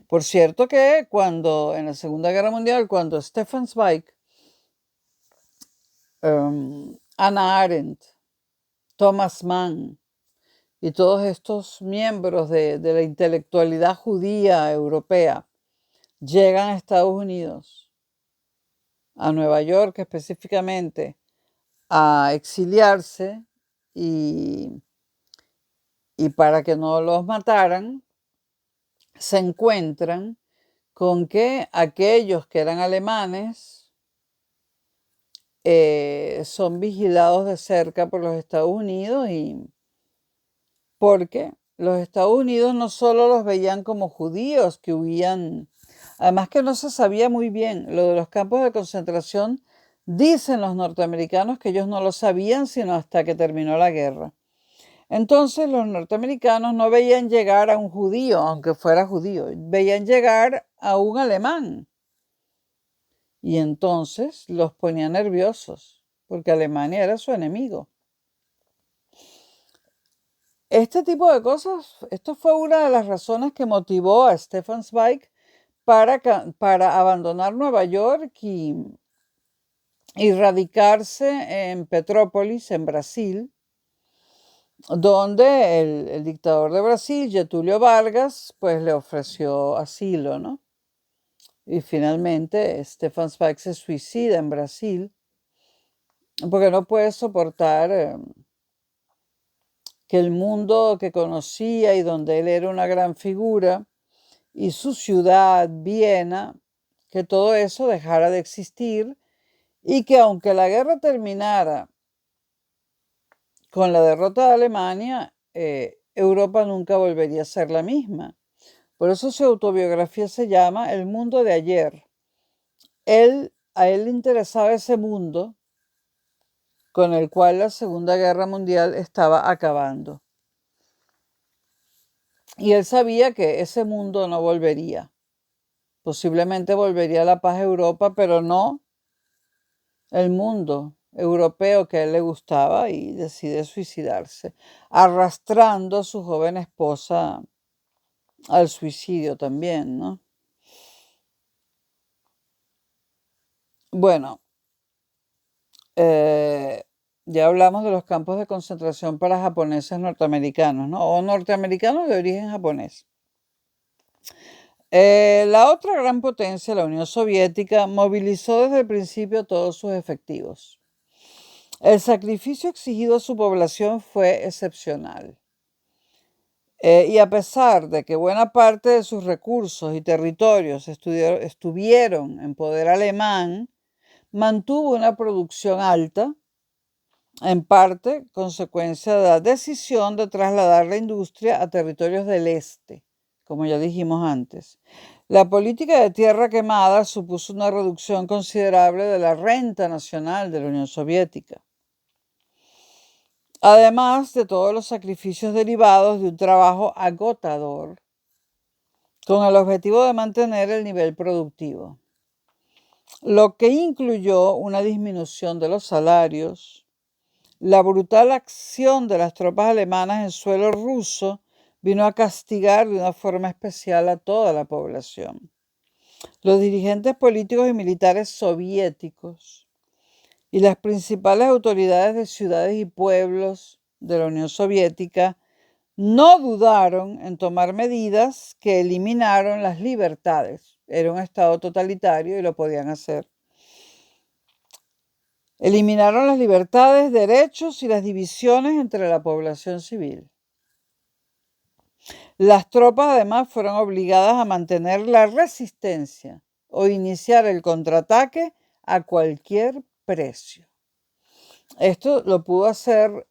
Por cierto que cuando en la Segunda Guerra Mundial, cuando Stefan Zweig, Hannah Arendt, Thomas Mann y todos estos miembros de la intelectualidad judía europea llegan a Estados Unidos, a Nueva York específicamente, a exiliarse y para que no los mataran, se encuentran con que aquellos que eran alemanes son vigilados de cerca por los Estados Unidos, y porque los Estados Unidos no solo los veían como judíos que huían, además que no se sabía muy bien lo de los campos de concentración. Dicen los norteamericanos que ellos no lo sabían sino hasta que terminó la guerra. Entonces los norteamericanos no veían llegar a un judío, aunque fuera judío, veían llegar a un alemán. Y entonces los ponía nerviosos, porque Alemania era su enemigo. Este tipo de cosas, esto fue una de las razones que motivó a Stefan Zweig para abandonar Nueva York y radicarse en Petrópolis, en Brasil, donde el dictador de Brasil, Getúlio Vargas, pues le ofreció asilo, ¿no? Y finalmente Stefan Zweig se suicida en Brasil porque no puede soportar que el mundo que conocía y donde él era una gran figura, y su ciudad, Viena, que todo eso dejara de existir, y que aunque la guerra terminara con la derrota de Alemania, Europa nunca volvería a ser la misma. Por eso su autobiografía se llama El mundo de ayer. a él le interesaba ese mundo con el cual la Segunda Guerra Mundial estaba acabando. Y él sabía que ese mundo no volvería. Posiblemente volvería la paz a Europa, pero no el mundo europeo que a él le gustaba, y decide suicidarse, arrastrando a su joven esposa al suicidio también, ¿no? Bueno, ya hablamos de los campos de concentración para japoneses norteamericanos, ¿no? O norteamericanos de origen japonés. La otra gran potencia, la Unión Soviética, movilizó desde el principio todos sus efectivos. El sacrificio exigido a su población fue excepcional. Y a pesar de que buena parte de sus recursos y territorios estuvieron en poder alemán, mantuvo una producción alta, en parte consecuencia de la decisión de trasladar la industria a territorios del este, como ya dijimos antes. La política de tierra quemada supuso una reducción considerable de la renta nacional de la Unión Soviética, además de todos los sacrificios derivados de un trabajo agotador, con el objetivo de mantener el nivel productivo, lo que incluyó una disminución de los salarios. La brutal acción de las tropas alemanas en suelo ruso vino a castigar de una forma especial a toda la población. Los dirigentes políticos y militares soviéticos y las principales autoridades de ciudades y pueblos de la Unión Soviética no dudaron en tomar medidas que eliminaron las libertades. Era un estado totalitario y lo podían hacer. Eliminaron las libertades, derechos y las divisiones entre la población civil. Las tropas además fueron obligadas a mantener la resistencia o iniciar el contraataque a cualquier precio. Esto lo pudo hacer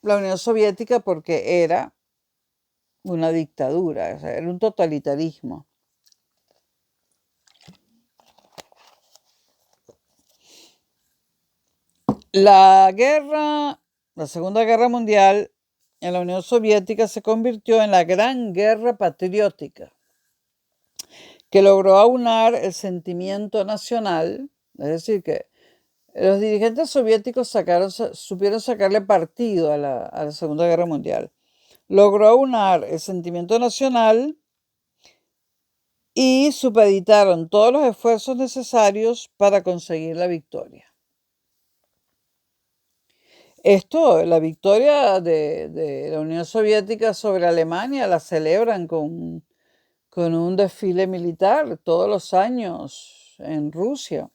la Unión Soviética porque era una dictadura, o sea, era un totalitarismo. La Segunda Guerra Mundial en la Unión Soviética se convirtió en la Gran Guerra Patriótica, que logró aunar el sentimiento nacional, es decir, que los dirigentes soviéticos supieron sacarle partido a la Segunda Guerra Mundial. Logró aunar el sentimiento nacional y supeditaron todos los esfuerzos necesarios para conseguir la victoria. La victoria de la Unión Soviética sobre Alemania la celebran con un desfile militar todos los años en Rusia.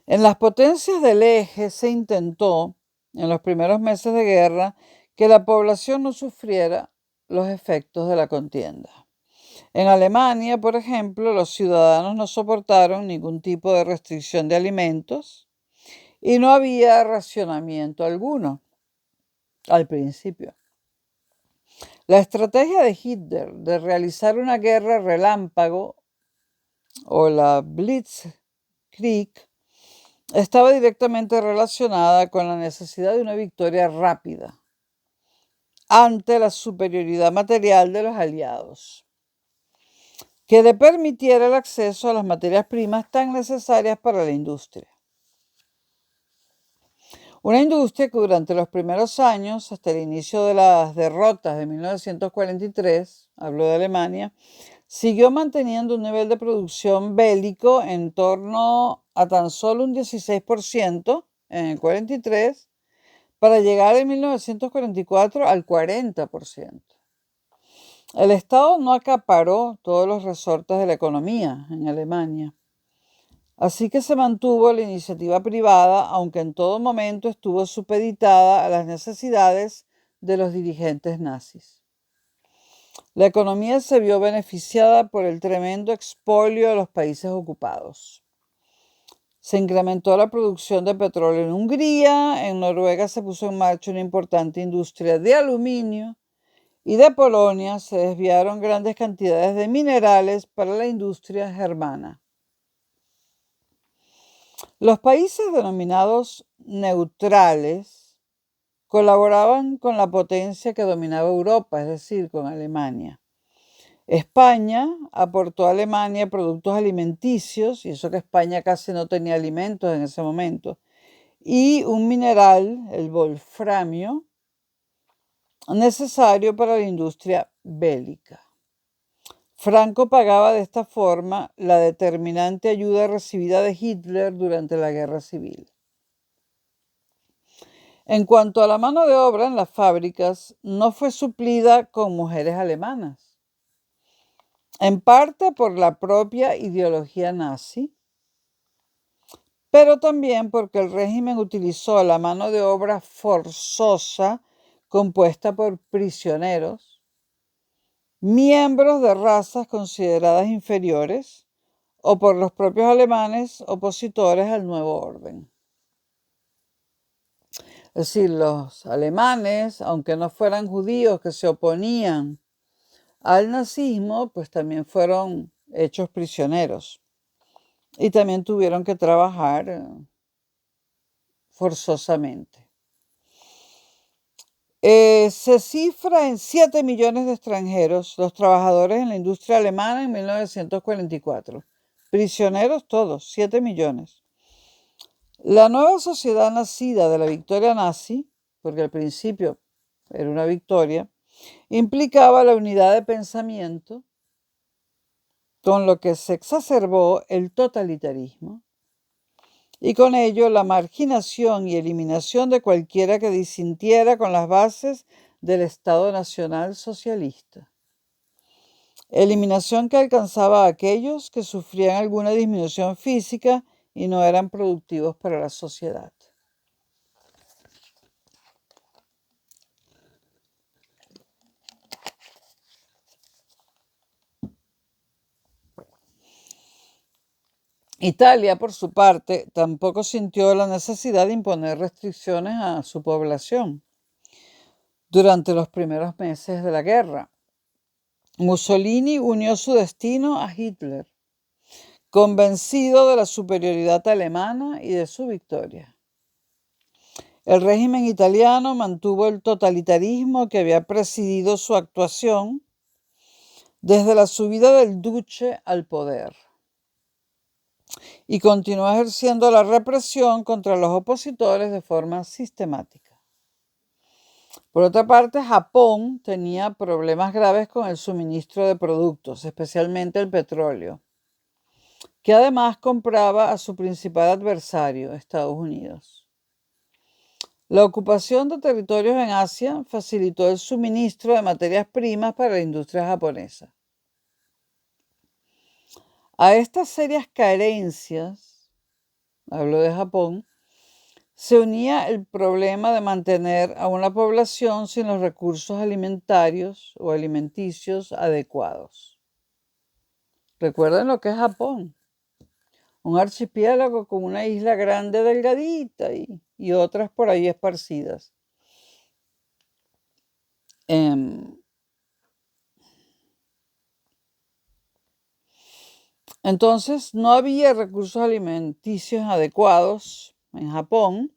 En las potencias del eje se intentó, en los primeros meses de guerra, que la población no sufriera los efectos de la contienda. En Alemania, por ejemplo, los ciudadanos no soportaron ningún tipo de restricción de alimentos y no había racionamiento alguno al principio. La estrategia de Hitler de realizar una guerra relámpago o la Blitzkrieg estaba directamente relacionada con la necesidad de una victoria rápida ante la superioridad material de los aliados, que le permitiera el acceso a las materias primas tan necesarias para la industria. Una industria que durante los primeros años, hasta el inicio de las derrotas de 1943, hablo de Alemania, siguió manteniendo un nivel de producción bélico en torno a tan solo un 16% en el 43, para llegar en 1944 al 40%. El Estado no acaparó todos los resortes de la economía en Alemania, así que se mantuvo la iniciativa privada, aunque en todo momento estuvo supeditada a las necesidades de los dirigentes nazis. La economía se vio beneficiada por el tremendo expolio de los países ocupados. Se incrementó la producción de petróleo en Hungría, en Noruega se puso en marcha una importante industria de aluminio y de Polonia se desviaron grandes cantidades de minerales para la industria germana. Los países denominados neutrales colaboraban con la potencia que dominaba Europa, es decir, con Alemania. España aportó a Alemania productos alimenticios, y eso que España casi no tenía alimentos en ese momento, y un mineral, el wolframio, necesario para la industria bélica. Franco pagaba de esta forma la determinante ayuda recibida de Hitler durante la Guerra Civil. En cuanto a la mano de obra en las fábricas, no fue suplida con mujeres alemanas, en parte por la propia ideología nazi, pero también porque el régimen utilizó la mano de obra forzosa compuesta por prisioneros, miembros de razas consideradas inferiores, o por los propios alemanes opositores al nuevo orden. Es decir, los alemanes, aunque no fueran judíos que se oponían al nazismo, pues también fueron hechos prisioneros y también tuvieron que trabajar forzosamente. Se cifra en 7 millones de extranjeros los trabajadores en la industria alemana en 1944. Prisioneros todos, 7 millones. La nueva sociedad nacida de la victoria nazi, porque al principio era una victoria, implicaba la unidad de pensamiento, con lo que se exacerbó el totalitarismo y con ello la marginación y eliminación de cualquiera que disintiera con las bases del Estado Nacional Socialista. Eliminación que alcanzaba a aquellos que sufrían alguna disminución física y no eran productivos para la sociedad. Italia, por su parte, tampoco sintió la necesidad de imponer restricciones a su población durante los primeros meses de la guerra. Mussolini unió su destino a Hitler, convencido de la superioridad alemana y de su victoria. El régimen italiano mantuvo el totalitarismo que había presidido su actuación desde la subida del duce al poder y continuó ejerciendo la represión contra los opositores de forma sistemática. Por otra parte, Japón tenía problemas graves con el suministro de productos, especialmente el petróleo, que además compraba a su principal adversario, Estados Unidos. La ocupación de territorios en Asia facilitó el suministro de materias primas para la industria japonesa. A estas serias carencias, hablo de Japón, se unía el problema de mantener a una población sin los recursos alimentarios o alimenticios adecuados. Recuerden lo que es Japón, un archipiélago con una isla grande delgadita y otras por ahí esparcidas. Entonces, no había recursos alimenticios adecuados en Japón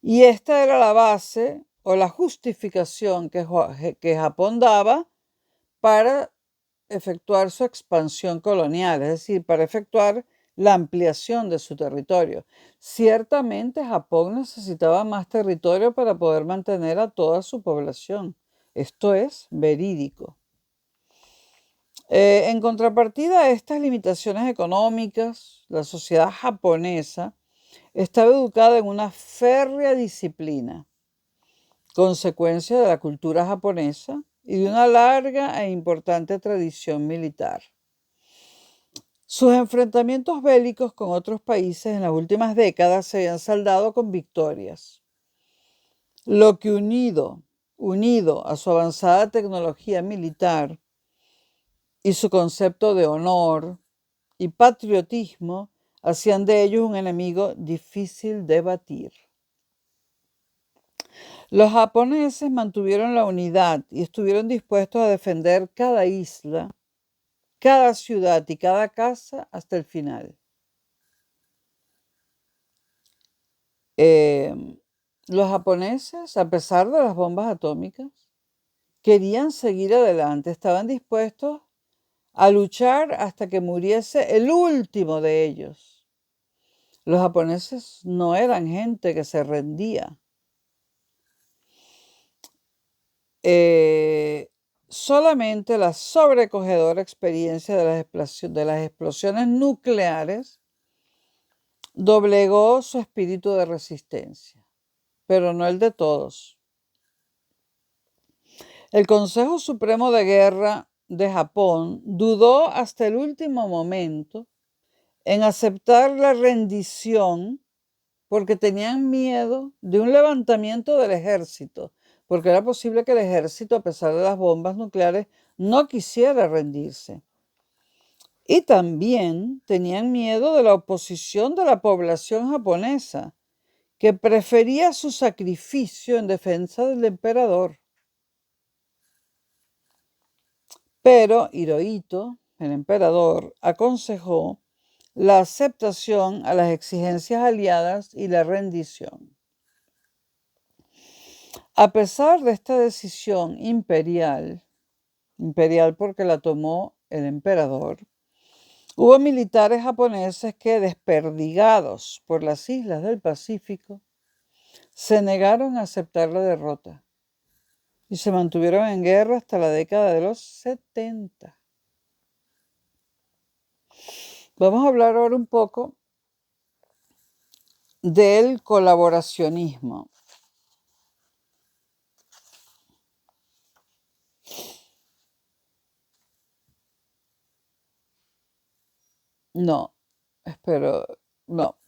y esta era la base o la justificación que Japón daba para efectuar su expansión colonial, es decir, para efectuar la ampliación de su territorio. Ciertamente Japón necesitaba más territorio para poder mantener a toda su población. Esto es verídico. En contrapartida a estas limitaciones económicas, la sociedad japonesa estaba educada en una férrea disciplina, consecuencia de la cultura japonesa y de una larga e importante tradición militar. Sus enfrentamientos bélicos con otros países en las últimas décadas se habían saldado con victorias, lo que unido a su avanzada tecnología militar y su concepto de honor y patriotismo, hacían de ellos un enemigo difícil de batir. Los japoneses mantuvieron la unidad y estuvieron dispuestos a defender cada isla, cada ciudad y cada casa hasta el final. Los japoneses, a pesar de las bombas atómicas, querían seguir adelante, estaban dispuestos a luchar hasta que muriese el último de ellos. Los japoneses no eran gente que se rendía. Solamente la sobrecogedora experiencia de las explosiones nucleares doblegó su espíritu de resistencia, pero no el de todos. El Consejo Supremo de Guerra de Japón dudó hasta el último momento en aceptar la rendición porque tenían miedo de un levantamiento del ejército, porque era posible que el ejército, a pesar de las bombas nucleares, no quisiera rendirse. Y también tenían miedo de la oposición de la población japonesa, que prefería su sacrificio en defensa del emperador. Pero Hirohito, el emperador, aconsejó la aceptación a las exigencias aliadas y la rendición. A pesar de esta decisión imperial porque la tomó el emperador, hubo militares japoneses que, desperdigados por las islas del Pacífico, se negaron a aceptar la derrota y se mantuvieron en guerra hasta la década de los 70. Vamos a hablar ahora un poco del colaboracionismo. No,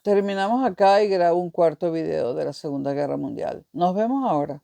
terminamos acá y grabo un cuarto video de la Segunda Guerra Mundial. Nos vemos ahora.